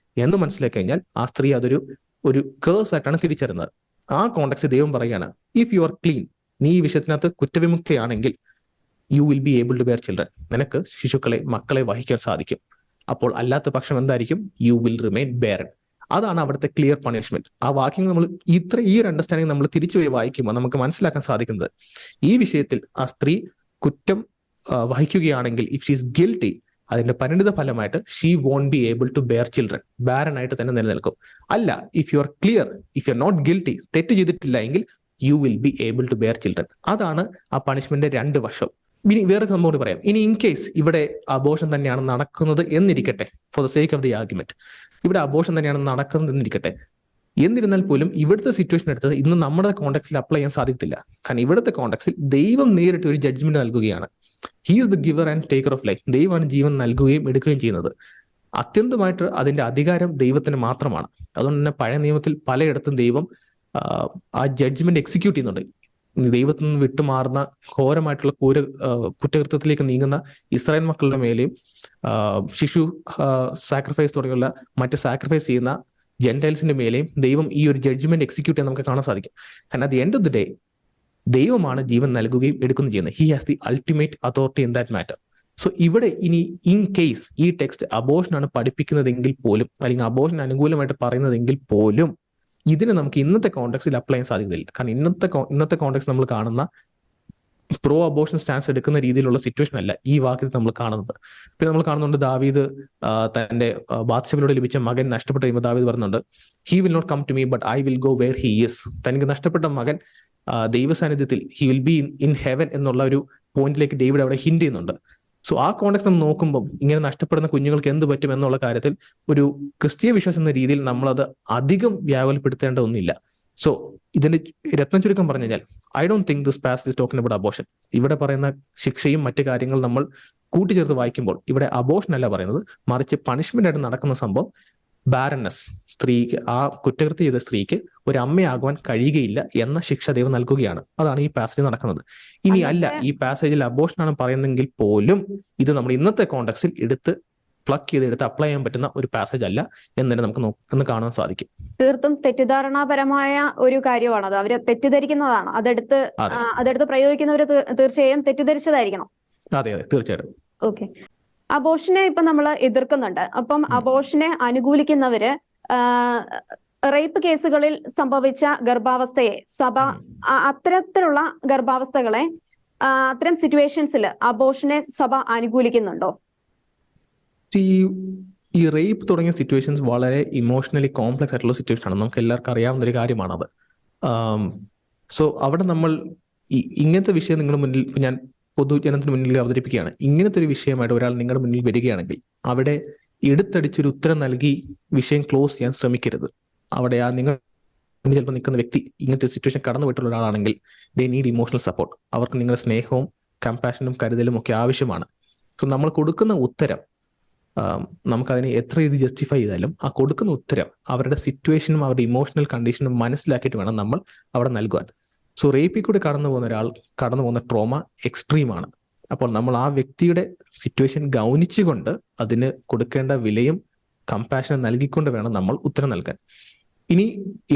എന്ന് മനസ്സിലാക്കി കഴിഞ്ഞാൽ ആ സ്ത്രീ അതൊരു കേഴ്സ് ആയിട്ടാണ് തിരിച്ചറിയുന്നത്. ആ കോണ്ടെക്സ്റ്റ് ദൈവം പറയുകയാണ്, ഇഫ് യു ആർ ക്ലീൻ, നീ ഈ വിഷയത്തിനകത്ത് കുറ്റവിമുക്തയാണെങ്കിൽ you will be able to bear children, നിനക്ക് മക്കളെ വഹിക്കാൻ സാധിക്കും. അപ്പോൾ അല്ലാത്ത പക്ഷം എന്തായിരിക്കും? You will remain barren. അതാണ് അവിടുത്തെ ക്ലിയർ പണിഷ്മെന്റ്. ആ വാക്യങ്ങൾ നമ്മൾ ഈ ഒരു അണ്ടർസ്റ്റാൻഡിങ് നമ്മൾ തിരിച്ചു പോയി വായിക്കുമ്പോൾ നമുക്ക് മനസ്സിലാക്കാൻ സാധിക്കുന്നത്, ഈ വിഷയത്തിൽ ആ സ്ത്രീ കുറ്റം വഹിക്കുകയാണെങ്കിൽ, ഇഫ് ഷീ ഈസ് ഗിൽറ്റി, അതിന്റെ പരിണിത ഫലമായിട്ട് she won't be able to bear children, barren ആയിട്ട് തന്നെ നിലനിൽക്കും. അല്ല, if you are clear, if you are not guilty, തെറ്റ് ചെയ്തിട്ടില്ല എങ്കിൽ you will be able to bear children. അതാണ് ആ പണിഷ്മെന്റിന്റെ രണ്ട് വശം. ഇനി വേറെ സംഭവം പറയാം. ഇനി ഇൻ കേസ് ഇവിടെ അബോർഷൻ തന്നെയാണ് നടക്കുന്നത് എന്നിരിക്കട്ടെ, for the sake of the argument, ഇവിടെ അബോർഷൻ തന്നെയാണ് നടക്കുന്നത് എന്നിരിക്കട്ടെ. എന്നിരുന്നാൽ പോലും ഇവിടുത്തെ സിറ്റുവേഷൻ എടുത്തത് ഇന്ന് നമ്മുടെ കോണ്ടെക്സ്റ്റിൽ അപ്ലൈ ചെയ്യാൻ സാധിക്കത്തില്ല. കാരണം ഇവിടുത്തെ കോണ്ടെക്സ്റ്റിൽ ദൈവം നേരിട്ട് ഒരു ജഡ്ജ്മെന്റ് നൽകുകയാണ്. He is the giver and taker of life. ദൈവമാണ് ജീവൻ നൽകുകയും എടുക്കുകയും ചെയ്യുന്നത്. അത്യന്തമായിട്ട് അതിന്റെ അധികാരം ദൈവത്തിന് മാത്രമാണ്. അതുകൊണ്ട് തന്നെ പഴയ നിയമത്തിൽ പലയിടത്തും ദൈവം ആ ജഡ്ജ്മെന്റ് എക്സിക്യൂട്ട് ചെയ്യുന്നുണ്ട്. ദൈവത്തിൽ നിന്ന് വിട്ടുമാറുന്ന ഘോരമായിട്ടുള്ള കുറ്റകൃത്യത്തിലേക്ക് നീങ്ങുന്ന ഇസ്രായേൽ മക്കളുടെ മേലെയും ശിശു സാക്രിഫൈസ് തുടങ്ങിയുള്ള മറ്റ് സാക്രിഫൈസ് ചെയ്യുന്ന ജെന്റൈൽസിന്റെ മേലെയും ദൈവം ഈ ഒരു ജഡ്ജ്മെന്റ് എക്സിക്യൂട്ട് ചെയ്യാൻ നമുക്ക് കാണാൻ സാധിക്കും. കാരണം at the end of the day ദൈവമാണ് ജീവൻ നൽകുകയും എടുക്കുകയും ചെയ്യുന്നത്. He has the ultimate authority in that matter. So ഇവിടെ ഇനി ഇൻ കേസ് ഈ ടെക്സ്റ്റ് അബോർഷനാണ് പഠിപ്പിക്കുന്നതെങ്കിൽ പോലും, അല്ലെങ്കിൽ അബോർഷൻ അനുകൂലമായിട്ട് പറയുന്നതെങ്കിൽ പോലും, ഇതിന് നമുക്ക് ഇന്നത്തെ കോണ്ടെക്സ്റ്റിൽ അപ്ലൈ ചെയ്യാൻ സാധിക്കില്ല. കാരണം ഇന്നത്തെ കോണ്ടെക്സ്റ്റ് നമ്മൾ കാണുന്ന പ്രോ അബോർഷൻ സ്റ്റാൻസ് എടുക്കുന്ന രീതിയിലുള്ള സിറ്റുവേഷൻ അല്ല ഈ വാക്യത്തിൽ നമ്മൾ കാണുന്നത്. പിന്നെ നമ്മൾ കാണുന്നുണ്ട് ദാവീദ് തന്റെ ബാത്ശബയിലൂടെ ലഭിച്ച മകൻ നഷ്ടപ്പെട്ട് കഴിയുമ്പോൾ ദാവീദ് പറയുന്നുണ്ട്, he will not come to me but I will go where he is. തനിക്ക് നഷ്ടപ്പെട്ട മകൻ ദൈവസാന്നിധ്യത്തിൽ he will be in heaven എന്നുള്ള ഒരു പോയിന്റിലേക്ക് ഡേവിഡ് അവിടെ ഹിന്റ് ചെയ്യുന്നുണ്ട്. സോ ആ കോണ്ടെക്സ്റ്റ് നമ്മൾ നോക്കുമ്പോൾ ഇങ്ങനെ നഷ്ടപ്പെടുന്ന കുഞ്ഞുങ്ങൾക്ക് എന്ത് പറ്റും എന്നുള്ള കാര്യത്തിൽ ഒരു ക്രിസ്തീയ വിശ്വാസം എന്ന രീതിയിൽ നമ്മളത് അധികം വ്യാകുലപ്പെടുത്തേണ്ടതൊന്നുമില്ല. സോ ഇതിന്റെ രത്നം ചുരുക്കം പറഞ്ഞു കഴിഞ്ഞാൽ, I don't think this passage is talking about abortion. ഇവിടെ പറയുന്ന ശിക്ഷയും മറ്റു കാര്യങ്ങൾ നമ്മൾ കൂട്ടിച്ചേർത്ത് വായിക്കുമ്പോൾ ഇവിടെ അബോർഷൻ അല്ല പറയുന്നത്, മറിച്ച് പണിഷ്മെന്റ് ആയിട്ട് നടക്കുന്ന സംഭവം ബാരൻനെസ്, സ്ത്രീക്ക്, ആ കുറ്റകൃത്യം ചെയ്ത സ്ത്രീക്ക് ഒരു അമ്മയാകുവാൻ കഴിയുകയില്ല എന്ന ശിക്ഷ ദൈവം നൽകുകയാണ്. അതാണ് ഈ പാസേജ് നടക്കുന്നത്. ഇനി അല്ല ഈ പാസേജിൽ അബോർഷൻ ആണ് പറയുന്നെങ്കിൽ പോലും ഇത് നമ്മൾ ഇന്നത്തെ കോണ്ടെക്സ്റ്റിൽ എടുത്ത് പ്ലഗ് ചെയ്തെടുത്ത് അപ്ലൈ ചെയ്യാൻ പറ്റുന്ന ഒരു പാസേജ് അല്ല എന്ന് തന്നെ നമുക്ക് കാണാൻ സാധിക്കും. തീർത്തും തെറ്റിദ്ധാരണാപരമായ ഒരു കാര്യമാണത്. അവര് തെറ്റിദ്ധരിക്കുന്നതാണ്. അതെടുത്ത് പ്രയോഗിക്കുന്നവര് തീർച്ചയായും തെറ്റിദ്ധരിച്ചതായിരിക്കണം. അതെ അതെ, തീർച്ചയായിട്ടും. ഓക്കെ, അബോർഷനെ ഇപ്പൊ നമ്മൾ എതിർക്കുന്നുണ്ട്. അപ്പം അബോർഷനെ അനുകൂലിക്കുന്നവര് റേപ്പ് കേസുകളിൽ സംഭവിച്ച ഗർഭാവസ്ഥയെ സഭ അത്തരത്തിലുള്ള ഗർഭാവസ്ഥകളെ അത്തരം സിറ്റുവേഷൻസിൽ അബോർഷനെ സഭ അനുകൂലിക്കുന്നുണ്ടോ? ഈ റേപ്പ് തുടങ്ങിയ സിറ്റുവേഷൻസ് വളരെ ഇമോഷണലി കോംപ്ലക്സ് ആയിട്ടുള്ള സിറ്റുവേഷൻ ആണ്. നമുക്ക് എല്ലാവർക്കും അറിയാവുന്ന ഒരു കാര്യമാണത്. സോ അവിടെ നമ്മൾ ഇങ്ങനത്തെ വിഷയം നിങ്ങളുടെ മുന്നിൽ, ഞാൻ പൊതുജനത്തിന് മുന്നിൽ അവതരിപ്പിക്കുകയാണ്, ഇങ്ങനത്തെ ഒരു വിഷയമായിട്ട് ഒരാൾ നിങ്ങളുടെ മുന്നിൽ വരികയാണെങ്കിൽ അവിടെ എടുത്തടിച്ചൊരു ഉത്തരം നൽകി വിഷയം ക്ലോസ് ചെയ്യാൻ ശ്രമിക്കരുത്. അവിടെ നിങ്ങൾ ചിലപ്പോൾ നിൽക്കുന്ന വ്യക്തി ഇങ്ങനത്തെ സിറ്റുവേഷൻ കടന്നു പോയിട്ടുള്ള ഒരാളാണെങ്കിൽ ദേ നീഡ് ഇമോഷണൽ സപ്പോർട്ട്. അവർക്ക് നിങ്ങളുടെ സ്നേഹവും കമ്പാഷനും കരുതലും ഒക്കെ ആവശ്യമാണ്. സോ നമ്മൾ കൊടുക്കുന്ന ഉത്തരം, നമുക്കതിനെ എത്ര ഇത് ജസ്റ്റിഫൈ ചെയ്താലും ആ കൊടുക്കുന്ന ഉത്തരം അവരുടെ സിറ്റുവേഷനും അവരുടെ ഇമോഷണൽ കണ്ടീഷനും മനസ്സിലാക്കിയിട്ട് വേണം നമ്മൾ അവിടെ നൽകുവാൻ. സോ റേപ്പിൽ കൂടെ കടന്നു പോകുന്ന ട്രോമ എക്സ്ട്രീമാണ്. അപ്പോൾ നമ്മൾ ആ വ്യക്തിയുടെ സിറ്റുവേഷൻ ഗൗനിച്ചുകൊണ്ട് അതിന് കൊടുക്കേണ്ട വിലയും കമ്പാഷനും നൽകിക്കൊണ്ട് വേണം നമ്മൾ ഉത്തരം നൽകാൻ. ഇനി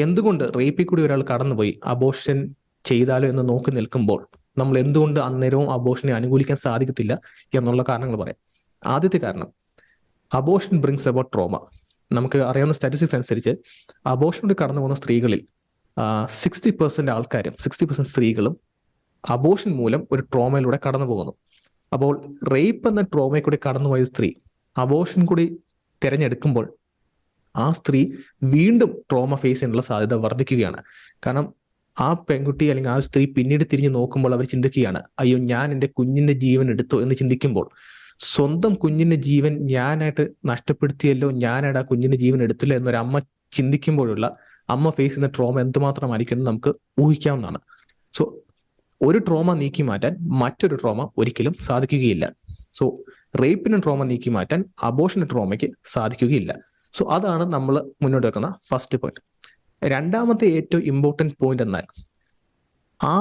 എന്തുകൊണ്ട് റേപ്പിൽ കൂടി ഒരാൾ കടന്നുപോയി അബോർഷൻ ചെയ്താലോ എന്ന് നോക്കി നിൽക്കുമ്പോൾ നമ്മൾ എന്തുകൊണ്ട് അന്നേരവും അബോർഷനെ അനുകൂലിക്കാൻ സാധിക്കത്തില്ല എന്നുള്ള കാരണങ്ങൾ പറയാം. ആദ്യത്തെ കാരണം, അബോർഷൻ ബ്രിങ്സ് അബൌട്ട് ട്രോമ. നമുക്ക് അറിയാവുന്ന സ്റ്റാറ്റിസ്റ്റിക്സ് അനുസരിച്ച് അബോർഷനോട് കടന്നു പോകുന്ന സ്ത്രീകളിൽ 60% ആൾക്കാരും 60% സ്ത്രീകളും അബോർഷൻ മൂലം ഒരു ട്രോമയിലൂടെ കടന്നു പോകുന്നു. അപ്പോൾ റേപ്പ് എന്ന ട്രോമയിൽ കൂടി കടന്നുപോയ സ്ത്രീ അബോർഷൻ കൂടി തിരഞ്ഞെടുക്കുമ്പോൾ ആ സ്ത്രീ വീണ്ടും ട്രോമ ഫേസ് ചെയ്യാനുള്ള സാധ്യത വർദ്ധിക്കുകയാണ്. കാരണം ആ പെൺകുട്ടി അല്ലെങ്കിൽ ആ സ്ത്രീ പിന്നീട് തിരിഞ്ഞ് നോക്കുമ്പോൾ അവർ ചിന്തിക്കുകയാണ്, അയ്യോ ഞാൻ എൻ്റെ കുഞ്ഞിന്റെ ജീവൻ എടുത്തോ എന്ന് ചിന്തിക്കുമ്പോൾ, സ്വന്തം കുഞ്ഞിന്റെ ജീവൻ ഞാനായിട്ട് നഷ്ടപ്പെടുത്തിയല്ലോ, ഞാനായിട്ട് ആ കുഞ്ഞിന്റെ ജീവൻ എടുത്തില്ല എന്നൊരു അമ്മ ചിന്തിക്കുമ്പോഴുള്ള അമ്മ ഫേസ് ചെയ്യുന്ന ട്രോമ എന്തുമാത്രമായിരിക്കും എന്ന് നമുക്ക് ഊഹിക്കാവുന്നതാണ്. സോ ഒരു ട്രോമ നീക്കി മാറ്റാൻ മറ്റൊരു ട്രോമ ഒരിക്കലും സാധിക്കുകയില്ല. സോ റേപ്പിന് ട്രോമ നീക്കി മാറ്റാൻ അബോർഷന് ട്രോമയ്ക്ക് സാധിക്കുകയില്ല. സോ അതാണ് നമ്മൾ മുന്നോട്ട് വെക്കുന്ന ഫസ്റ്റ് പോയിന്റ്. രണ്ടാമത്തെ ഏറ്റവും ഇമ്പോർട്ടൻറ്റ് പോയിന്റ് എന്നാൽ, ആ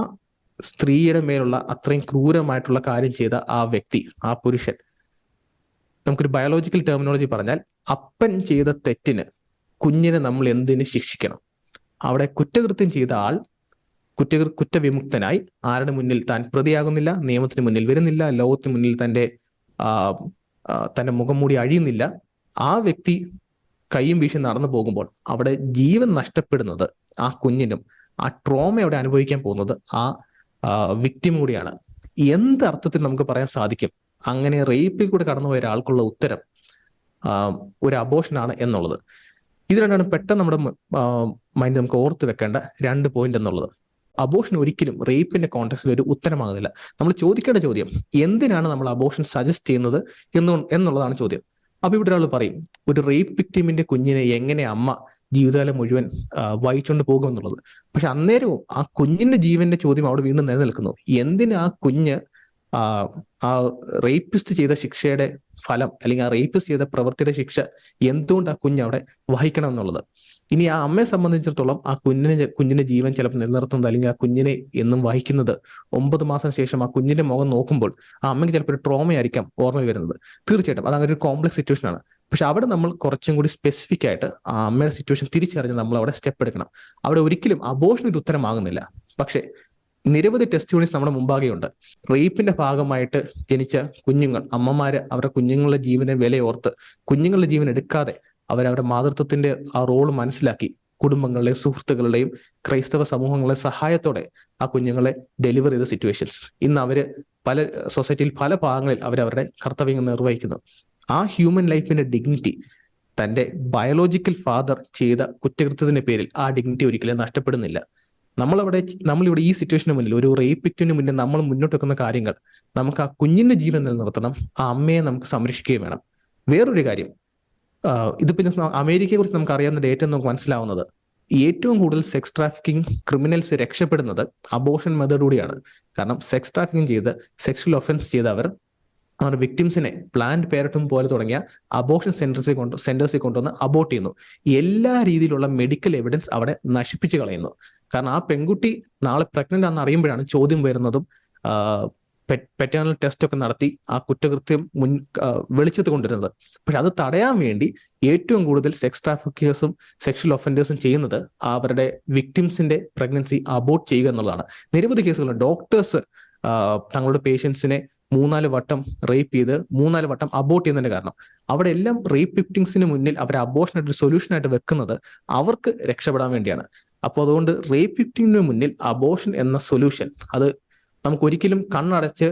സ്ത്രീയുടെ മേലുള്ള അത്രയും ക്രൂരമായിട്ടുള്ള കാര്യം ചെയ്ത ആ വ്യക്തി, ആ പുരുഷൻ, നമുക്കൊരു ബയോളജിക്കൽ ടെർമിനോളജി പറഞ്ഞാൽ അപ്പൻ ചെയ്ത തെറ്റിന് കുഞ്ഞിനെ നമ്മൾ എന്തിന് ശിക്ഷിക്കണം? അവിടെ കുറ്റകൃത്യം ചെയ്ത ആൾ കുറ്റവിമുക്തനായി ആരുടെ മുന്നിൽ താൻ പ്രതിയാകുന്നില്ല, നിയമത്തിന് മുന്നിൽ വരുന്നില്ല, ലോകത്തിന് മുന്നിൽ തന്റെ മുഖം മൂടി അഴിയുന്നില്ല. ആ വ്യക്തി കയ്യും വീശി നടന്നു പോകുമ്പോൾ അവിടെ ജീവൻ നഷ്ടപ്പെടുന്നത് ആ കുഞ്ഞിനും, ആ ട്രോമ അവിടെ അനുഭവിക്കാൻ പോകുന്നത് ആ വിക്ടിം കൂടിയാണ്. എന്ത് അർത്ഥത്തിൽ നമുക്ക് പറയാൻ സാധിക്കും അങ്ങനെ റേപ്പിൽ കൂടെ കടന്നുപോയ ഒരാൾക്കുള്ള ഉത്തരം ഒരു അബോർഷനാണ് എന്നുള്ളത്? ഇത് രണ്ടാണ് പെട്ടെന്ന് നമ്മുടെ മൈൻഡ് നമുക്ക് ഓർത്ത് വെക്കേണ്ട രണ്ട് പോയിന്റ് എന്നുള്ളത്. അബോർഷൻ ഒരിക്കലും റേപ്പിന്റെ കോണ്ടെക്സ്റ്റിൽ ഒരു ഉത്തരമാകുന്നില്ല. നമ്മൾ ചോദിക്കേണ്ട ചോദ്യം, എന്തിനാണ് നമ്മൾ അബോർഷൻ സജസ്റ്റ് ചെയ്യുന്നത് എന്നുള്ളതാണ് ചോദ്യം. അപ്പൊ ഇവിടെ ഒരാൾ പറയും, ഒരു റേപ്പ് വിക്ടിമിന്റെ കുഞ്ഞിനെ എങ്ങനെ അമ്മ ജീവിതകാലം മുഴുവൻ വഹിച്ചുകൊണ്ട് പോകും എന്നുള്ളത്. പക്ഷെ അന്നേരവും ആ കുഞ്ഞിന്റെ ജീവന്റെ ചോദ്യം അവിടെ വീണ്ടും നിലനിൽക്കുന്നു. എന്തിന് ആ കുഞ്ഞ് ആ റേപ്പിസ്റ്റ് ചെയ്ത ശിക്ഷയുടെ ഫലം അല്ലെങ്കിൽ ആ റേപ്പിസ്റ്റ് ചെയ്ത പ്രവൃത്തിയുടെ ശിക്ഷ എന്തുകൊണ്ട് ആ കുഞ്ഞ് അവിടെ വഹിക്കണം എന്നുള്ളത്. ഇനി ആ അമ്മയെ സംബന്ധിച്ചിടത്തോളം ആ കുഞ്ഞിന്റെ ജീവൻ ചിലപ്പോൾ നിലനിർത്തുന്നത് അല്ലെങ്കിൽ ആ കുഞ്ഞിനെ എന്നും വഹിക്കുന്നത് 9 മാസം ശേഷം ആ കുഞ്ഞിന്റെ മുഖം നോക്കുമ്പോൾ ആ അമ്മയ്ക്ക് ചിലപ്പോൾ ഒരു ട്രോമയായിരിക്കാം ഓർമ്മ വരുന്നത്. തീർച്ചയായിട്ടും അത് അങ്ങനെ ഒരു കോംപ്ലക്സ് സിറ്റുവേഷൻ ആണ്. പക്ഷെ അവിടെ നമ്മൾ കുറച്ചും കൂടി സ്പെസിഫിക് ആയിട്ട് ആ അമ്മയുടെ സിറ്റുവേഷൻ തിരിച്ചറിഞ്ഞ് നമ്മൾ അവിടെ സ്റ്റെപ്പ് എടുക്കണം. അവിടെ ഒരിക്കലും അബോർഷൻ ഒരു ഉത്തരമാകുന്നില്ല. പക്ഷെ നിരവധി ടെസ്റ്റിമോണീസ് നമ്മുടെ മുമ്പാകെയുണ്ട്. റേപ്പിന്റെ ഭാഗമായിട്ട് ജനിച്ച കുഞ്ഞുങ്ങൾ, അമ്മമാര് അവരുടെ കുഞ്ഞുങ്ങളുടെ ജീവനെ വിലയോർത്ത് കുഞ്ഞുങ്ങളുടെ ജീവൻ എടുക്കാതെ അവരവരുടെ മാതൃത്വത്തിന്റെ ആ റോള് മനസ്സിലാക്കി കുടുംബങ്ങളുടെയും സുഹൃത്തുക്കളുടെയും ക്രൈസ്തവ സമൂഹങ്ങളുടെ സഹായത്തോടെ ആ കുഞ്ഞുങ്ങളെ ഡെലിവർ ചെയ്ത സിറ്റുവേഷൻസ് ഇന്ന് അവര് പല സൊസൈറ്റിയിൽ പല ഭാഗങ്ങളിൽ അവരവരുടെ കർത്തവ്യങ്ങൾ നിർവഹിക്കുന്നു. ആ ഹ്യൂമൻ ലൈഫിന്റെ ഡിഗ്നിറ്റി തന്റെ ബയോളജിക്കൽ ഫാദർ ചെയ്ത കുറ്റകൃത്യത്തിന്റെ പേരിൽ ആ ഡിഗ്നിറ്റി ഒരിക്കലും നഷ്ടപ്പെടുന്നില്ല. നമ്മളിവിടെ ഈ സിറ്റുവേഷന് മുന്നിൽ, ഒരു റേപ്പ് വിക്ടിമിന് മുന്നിൽ നമ്മൾ മുന്നോട്ട് വെക്കുന്ന കാര്യങ്ങൾ, നമുക്ക് ആ കുഞ്ഞിന്റെ ജീവൻ നിലനിർത്തണം, ആ അമ്മയെ നമുക്ക് സംരക്ഷിക്കുകയും വേണം. വേറൊരു കാര്യം, ഇത് പിന്നെ അമേരിക്കയെ കുറിച്ച് നമുക്ക് അറിയാവുന്ന ഡേറ്റ നമുക്ക് മനസ്സിലാവുന്നത് ഏറ്റവും കൂടുതൽ സെക്സ് ട്രാഫിക്കിംഗ് ക്രിമിനൽസ് രക്ഷപ്പെടുന്നത് അബോർഷൻ മെത്തേഡോടെയാണ്. കാരണം സെക്സ് ട്രാഫിക്കിംഗ് ചെയ്ത് സെക്ഷൽ ഒഫൻസ് ചെയ്ത് അവർ വിക്ടിംസിനെ പ്ലാന്റ് പേരറ്റും പോലെ തുടങ്ങിയ അബോർഷൻ സെന്റേഴ്സിൽ കൊണ്ടുവന്ന് അബോർട്ട് ചെയ്യുന്നു. എല്ലാ രീതിയിലുള്ള മെഡിക്കൽ എവിഡൻസ് അവിടെ നശിപ്പിച്ച് കളയുന്നു. കാരണം ആ പെൺകുട്ടി നാളെ പ്രഗ്നന്റ് ആണെന്ന് അറിയുമ്പോഴാണ് ചോദ്യം വരുന്നതും പെറ്റേണൽ ടെസ്റ്റ് ഒക്കെ നടത്തി ആ കുറ്റകൃത്യം വെളിച്ചത്ത് കൊണ്ടുവരുന്നത്. പക്ഷെ അത് തടയാൻ വേണ്ടി ഏറ്റവും കൂടുതൽ സെക്സ് ട്രാഫിക്കേഴ്സും സെക്ഷൽ ഒഫൻഡേഴ്സും ചെയ്യുന്നത് അവരുടെ വിക്ടിംസിന്റെ പ്രഗ്നൻസി അബോർട്ട് ചെയ്യുക എന്നുള്ളതാണ്. നിരവധി കേസുകളുണ്ട്. ഡോക്ടേഴ്സ് തങ്ങളുടെ പേഷ്യൻസിനെ 3-4 വട്ടം റേപ്പ് ചെയ്ത് 3-4 വട്ടം അബോർട്ട് ചെയ്യുന്നതിന്റെ കാരണം അവിടെ എല്ലാം റേപ്പ് വിക്ടിംസിന് മുന്നിൽ അവരെ അബോർഷനായിട്ട് സൊല്യൂഷൻ ആയിട്ട് വെക്കുന്നത് അവർക്ക് രക്ഷപ്പെടാൻ വേണ്ടിയാണ്. അപ്പോൾ അതുകൊണ്ട് റേപ്പ് വിക്ടിമിന് മുന്നിൽ അബോർഷൻ എന്ന സൊല്യൂഷൻ അത് നമുക്ക് ഒരിക്കലും കണ്ണടച്ച്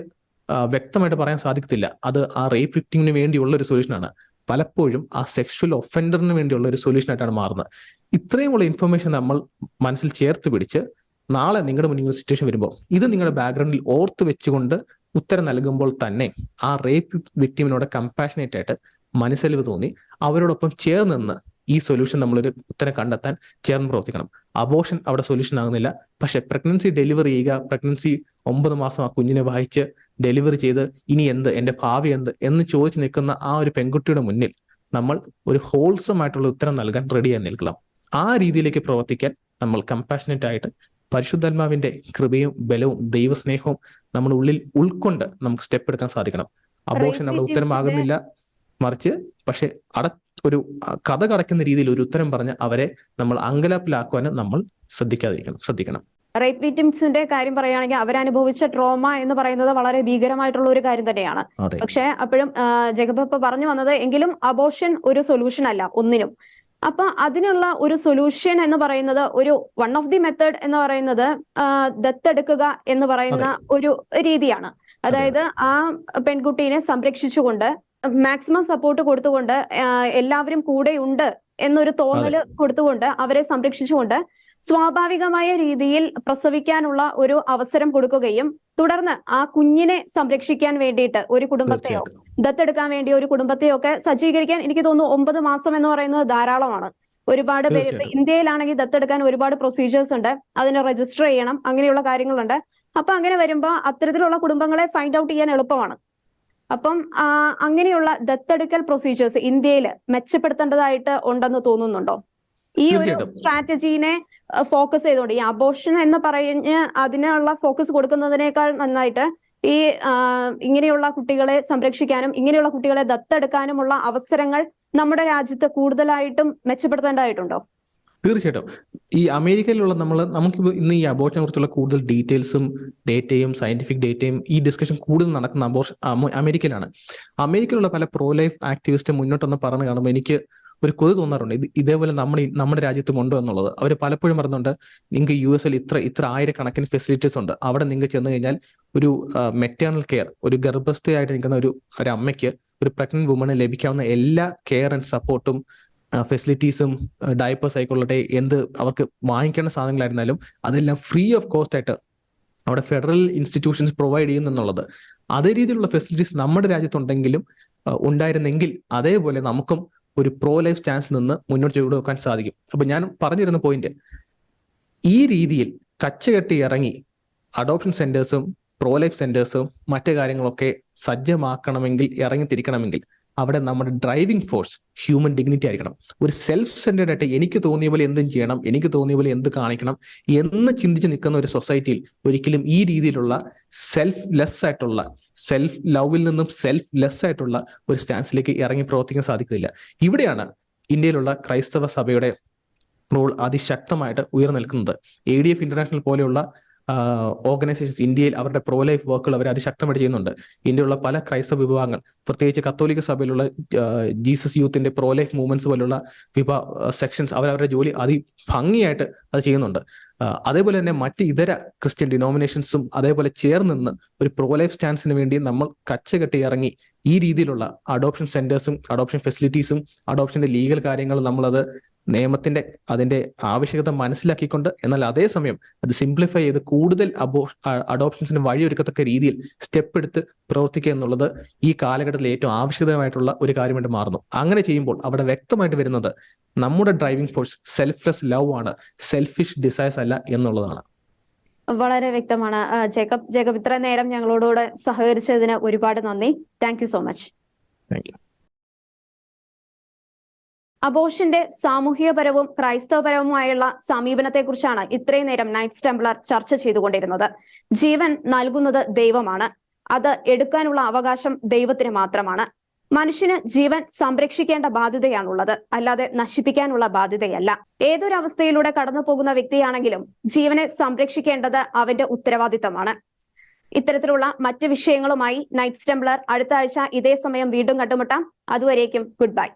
വ്യക്തമായിട്ട് പറയാൻ സാധിക്കത്തില്ല. അത് ആ റേപ്പ് വിക്ടിമിന് വേണ്ടിയുള്ള ഒരു സൊല്യൂഷനാണ്. പലപ്പോഴും ആ സെക്ഷൽ ഒഫൻഡറിന് വേണ്ടിയുള്ള ഒരു സൊല്യൂഷൻ ആയിട്ടാണ് മാറുന്നത്. ഇത്രയുമുള്ള ഇൻഫർമേഷൻ നമ്മൾ മനസ്സിൽ ചേർത്ത് പിടിച്ച് നാളെ നിങ്ങളുടെ മുന്നിൽ ഒരു സിറ്റുവേഷൻ വരുമ്പോൾ ഇത് നിങ്ങളുടെ ബാക്ക്ഗ്രൗണ്ടിൽ ഓർത്ത് വെച്ചുകൊണ്ട് ഉത്തരം നൽകുമ്പോൾ തന്നെ ആ റേപ്പ് വിക്ടിമിനോട് കമ്പാഷനേറ്റ് ആയിട്ട് മനസ്സലിവ് തോന്നി അവരോടൊപ്പം ചേർന്ന് നിന്ന് ഈ സൊല്യൂഷൻ നമ്മളൊരു ഉത്തരം കണ്ടെത്താൻ ചേർന്ന് പ്രവർത്തിക്കണം. അബോർഷൻ അവിടെ സൊല്യൂഷൻ ആകുന്നില്ല. പക്ഷെ പ്രഗ്നൻസി ഡെലിവറി ചെയ്യുക, പ്രഗ്നൻസി 9 മാസം ആ കുഞ്ഞിനെ വഹിച്ച് ഡെലിവറി ചെയ്ത് ഇനി എന്ത്, എന്റെ ഭാവി എന്ത് എന്ന് ചോദിച്ചു നിൽക്കുന്ന ആ ഒരു പെൺകുട്ടിയുടെ മുന്നിൽ നമ്മൾ ഒരു ഹോൾസം ആയിട്ടുള്ള ഉത്തരം നൽകാൻ റെഡിയായി നിൽക്കണം. ആ രീതിയിലേക്ക് പ്രവർത്തിക്കാൻ നമ്മൾ കമ്പാഷനേറ്റ് ആയിട്ട് പരിശുദ്ധാത്മാവിന്റെ കൃപയും ബലവും ദൈവസ്നേഹവും നമ്മുടെ ഉള്ളിൽ ഉൾക്കൊണ്ട് നമുക്ക് സ്റ്റെപ്പ് എടുക്കാൻ സാധിക്കണം. അബോർഷൻ അവിടെ ഉത്തരമാകുന്നില്ല, മറിച്ച് പക്ഷെ ഒരു കഥ കടക്കുന്ന രീതിയിൽ ഒരു ഉത്തരം പറഞ്ഞ് അവരെ നമ്മൾ അങ്കലാപ്പിലാക്കുവാനും നമ്മൾ ശ്രദ്ധിക്കണം. റേപ്പ് വിക്ടിംസിന്റെ കാര്യം പറയുകയാണെങ്കിൽ അവരനുഭവിച്ച ട്രോമ എന്ന് പറയുന്നത് വളരെ ഭീകരമായിട്ടുള്ള ഒരു കാര്യം തന്നെയാണ്. പക്ഷെ അപ്പോഴും ജേക്കബ് ഇപ്പൊ പറഞ്ഞു വന്നത് എങ്കിലും അബോർഷൻ ഒരു സൊല്യൂഷൻ അല്ല ഒന്നിനും. അപ്പൊ അതിനുള്ള ഒരു സൊല്യൂഷൻ എന്ന് പറയുന്നത് ഒരു വൺ ഓഫ് ദി മെത്തേഡ് എന്ന് പറയുന്നത് ദത്തെടുക്കുക എന്ന് പറയുന്ന ഒരു രീതിയാണ്. അതായത് ആ പെൺകുട്ടീനെ സംരക്ഷിച്ചുകൊണ്ട് മാക്സിമം സപ്പോർട്ട് കൊടുത്തുകൊണ്ട് എല്ലാവരും കൂടെയുണ്ട് എന്നൊരു തോന്നല് കൊടുത്തുകൊണ്ട് അവരെ സംരക്ഷിച്ചുകൊണ്ട് സ്വാഭാവികമായ രീതിയിൽ പ്രസവിക്കാനുള്ള ഒരു അവസരം കൊടുക്കുകയും തുടർന്ന് ആ കുഞ്ഞിനെ സംരക്ഷിക്കാൻ വേണ്ടിയിട്ട് ഒരു കുടുംബത്തെയോ ദത്തെടുക്കാൻ വേണ്ടി ഒരു കുടുംബത്തെയോ ഒക്കെ സജ്ജീകരിക്കാൻ എനിക്ക് തോന്നുന്നു 9 മാസം എന്ന് പറയുന്നത് ധാരാളമാണ്. ഒരുപാട് പേര് ഇപ്പൊ ഇന്ത്യയിലാണെങ്കിൽ ദത്തെടുക്കാൻ ഒരുപാട് പ്രൊസീജിയേഴ്സ് ഉണ്ട്, അതിനെ രജിസ്റ്റർ ചെയ്യണം, അങ്ങനെയുള്ള കാര്യങ്ങളുണ്ട്. അപ്പൊ അങ്ങനെ വരുമ്പോ അത്തരത്തിലുള്ള കുടുംബങ്ങളെ ഫൈൻഡ് ഔട്ട് ചെയ്യാൻ എളുപ്പമാണ്. അപ്പം അങ്ങനെയുള്ള ദത്തെടുക്കൽ പ്രൊസീജിയേഴ്സ് ഇന്ത്യയിൽ മെച്ചപ്പെടുത്തേണ്ടതായിട്ട് ഉണ്ടെന്ന് തോന്നുന്നുണ്ടോ? ഈ ഒരു സ്ട്രാറ്റജീനെ ഫോക്കസ് ചെയ്തുകൊണ്ട് ഈ അബോർഷൻ എന്ന് പറഞ്ഞ് അതിനുള്ള ഫോക്കസ് കൊടുക്കുന്നതിനേക്കാൾ നന്നായിട്ട് ഈ ഇങ്ങനെയുള്ള കുട്ടികളെ സംരക്ഷിക്കാനും ഇങ്ങനെയുള്ള കുട്ടികളെ ദത്തെടുക്കാനുമുള്ള അവസരങ്ങൾ നമ്മുടെ രാജ്യത്ത് കൂടുതലായിട്ടും മെച്ചപ്പെടുത്തേണ്ടതായിട്ടുണ്ടോ? തീർച്ചയായിട്ടും. ഈ അമേരിക്കയിലുള്ള നമുക്ക് ഇന്ന് ഈ അബോർഷനെ കുറിച്ചുള്ള കൂടുതൽ ഡീറ്റെയിൽസും ഡേറ്റയും സയന്റിഫിക് ഡേറ്റയും ഈ ഡിസ്കഷൻ കൂടുതൽ നടക്കുന്ന അമേരിക്കയിലാണ്. അമേരിക്കയിലുള്ള പല പ്രോ ലൈഫ് ആക്ടിവിസ്റ്റ് മുന്നോട്ടൊന്ന് പറഞ്ഞു കാണുമ്പോൾ എനിക്ക് ഒരു കൊതി തോന്നാറുണ്ട്, ഇതേപോലെ നമ്മുടെ രാജ്യത്തും ഉണ്ടോ എന്നുള്ളത്. അവർ പലപ്പോഴും പറയുന്നുണ്ട്, നിങ്ങൾക്ക് US ഇത്ര ആയിരക്കണക്കിന് ഫെസിലിറ്റീസ് ഉണ്ട്, അവിടെ നിങ്ങൾക്ക് ചെന്ന് കഴിഞ്ഞാൽ ഒരു മെറ്റേണൽ കെയർ, ഒരു ഗർഭസ്ഥയായിട്ട് നിൽക്കുന്ന ഒരു അമ്മയ്ക്ക്, ഒരു പ്രഗ്നന്റ് വുമണ് ലഭിക്കാവുന്ന എല്ലാ കെയർ ആൻഡ് സപ്പോർട്ടും ഫെസിലിറ്റീസും ഡയപ്പേഴ്സ് ആയിക്കൊള്ളട്ടെ, അവർക്ക് വാങ്ങിക്കേണ്ട സാധനങ്ങളായിരുന്നാലും അതെല്ലാം ഫ്രീ ഓഫ് കോസ്റ്റ് ആയിട്ട് അവിടെ ഫെഡറൽ ഇൻസ്റ്റിറ്റ്യൂഷൻസ് പ്രൊവൈഡ് ചെയ്യുന്നുള്ളത്. അതേ രീതിയിലുള്ള ഫെസിലിറ്റീസ് നമ്മുടെ രാജ്യത്തുണ്ടെങ്കിലും ഉണ്ടായിരുന്നെങ്കിൽ അതേപോലെ നമുക്കും ഒരു പ്രോ ലൈഫ് സ്റ്റാൻസിൽ നിന്ന് മുന്നോട്ട് ചെയ്തു വെക്കാൻ സാധിക്കും. അപ്പൊ ഞാൻ പറഞ്ഞിരുന്ന പോയിന്റ്, ഈ രീതിയിൽ കച്ചകെട്ടി ഇറങ്ങി അഡോപ്ഷൻ സെന്റേഴ്സും പ്രോ ലൈഫ് സെന്റേഴ്സും മറ്റു കാര്യങ്ങളൊക്കെ സജ്ജമാക്കണമെങ്കിൽ, ഇറങ്ങിത്തിരിക്കണമെങ്കിൽ അവിടെ നമ്മുടെ ഡ്രൈവിംഗ് ഫോഴ്സ് ഹ്യൂമൻ ഡിഗ്നിറ്റി ആയിരിക്കണം. ഒരു സെൽഫ് സെന്റേഡ് ആയിട്ട് എനിക്ക് തോന്നിയ പോലെ എന്തും ചെയ്യണം, എനിക്ക് തോന്നിയ പോലെ എന്ത് കാണിക്കണം എന്ന് ചിന്തിച്ച് നിൽക്കുന്ന ഒരു സൊസൈറ്റിയിൽ ഒരിക്കലും ഈ രീതിയിലുള്ള സെൽഫ് ലെസ് ആയിട്ടുള്ള, സെൽഫ് ലവിൽ നിന്നും സെൽഫ് ലെസ് ആയിട്ടുള്ള ഒരു സ്റ്റാൻസിലേക്ക് ഇറങ്ങി പ്രവർത്തിക്കാൻ സാധിക്കില്ല. ഇവിടെയാണ് ഇന്ത്യയിലുള്ള ക്രൈസ്തവ സഭയുടെ റോൾ അതിശക്തമായിട്ട് ഉയർന്നു നിൽക്കുന്നത്. ADF ഇന്റർനാഷണൽ പോലെയുള്ള ഓർഗനൈസേഷൻസ് ഇന്ത്യയിൽ അവരുടെ പ്രോ ലൈഫ് വർക്കുകൾ അവർ അതിശക്തമായിട്ട് ചെയ്യുന്നുണ്ട്. ഇന്ത്യയിലുള്ള പല ക്രൈസ്തവ വിഭാഗങ്ങൾ, പ്രത്യേകിച്ച് കത്തോലിക്ക സഭയിലുള്ള ജീസസ് യൂത്തിന്റെ പ്രോ ലൈഫ് മൂവ്മെന്റ്സ് പോലുള്ള സെക്ഷൻസ് അവരവരുടെ ജോലി ഭംഗിയായിട്ട് അത് ചെയ്യുന്നുണ്ട്. അതേപോലെ തന്നെ മറ്റ് ഇതര ക്രിസ്ത്യൻ ഡിനോമിനേഷൻസും അതേപോലെ ചേർന്ന് നിന്ന് ഒരു പ്രോ ലൈഫ് സ്റ്റാൻസിന് വേണ്ടി നമ്മൾ കച്ചകെട്ടി ഇറങ്ങി ഈ രീതിയിലുള്ള അഡോപ്ഷൻ സെന്റേഴ്സും അഡോപ്ഷൻ ഫെസിലിറ്റീസും അഡോപ്ഷന്റെ ലീഗൽ കാര്യങ്ങളും നമ്മളത് നിയമത്തിന്റെ അതിന്റെ ആവശ്യകത മനസ്സിലാക്കിക്കൊണ്ട്, എന്നാൽ അതേസമയം അത് സിംപ്ലിഫൈ ചെയ്ത് കൂടുതൽ അഡോപ്ഷൻസിന് വഴിയൊരുക്കത്തക്ക രീതിയിൽ സ്റ്റെപ്പ് എടുത്ത് പ്രവർത്തിക്കുക എന്നുള്ളത് ഈ കാലഘട്ടത്തിൽ ഏറ്റവും ആവശ്യകതമായിട്ടുള്ള ഒരു കാര്യമായിട്ട് മാറുന്നു. അങ്ങനെ ചെയ്യുമ്പോൾ അവിടെ വ്യക്തമായിട്ട് വരുന്നത് നമ്മുടെ ഡ്രൈവിംഗ് ഫോഴ്സ് സെൽഫ്ലെസ് ലവ് ആണ്, സെൽഫിഷ് ഡിസൈർസ് അല്ല എന്നുള്ളതാണ്. വളരെ വ്യക്തമാണ് ജേക്കബ്. ഇത്ര നേരം ഞങ്ങളോടുകൂടെ സഹകരിച്ചതിന് ഒരുപാട് നന്ദി. Thank you so much. Thank you. അബോർഷന്റെ സാമൂഹികപരവും ക്രൈസ്തവപരവുമായുള്ള സമീപനത്തെക്കുറിച്ചാണ് ഇത്രയും നേരം നൈറ്റ്സ് ടെംപ്ലർ ചർച്ച ചെയ്തുകൊണ്ടിരുന്നത്. ജീവൻ നൽകുന്നത് ദൈവമാണ്. അത് എടുക്കാനുള്ള അവകാശം ദൈവത്തിന് മാത്രമാണ്. മനുഷ്യന് ജീവൻ സംരക്ഷിക്കേണ്ട ബാധ്യതയാണുള്ളത്, അല്ലാതെ നശിപ്പിക്കാനുള്ള ബാധ്യതയല്ല. ഏതൊരവസ്ഥയിലൂടെ കടന്നു പോകുന്ന വ്യക്തിയാണെങ്കിലും ജീവനെ സംരക്ഷിക്കേണ്ടത് അവന്റെ ഉത്തരവാദിത്തമാണ്. ഇത്തരത്തിലുള്ള മറ്റ് വിഷയങ്ങളുമായി നൈറ്റ്സ് ടെംപ്ലർ അടുത്ത ആഴ്ച ഇതേ സമയം വീണ്ടും കണ്ടുമുട്ടാം. അതുവരേക്കും ഗുഡ് ബൈ.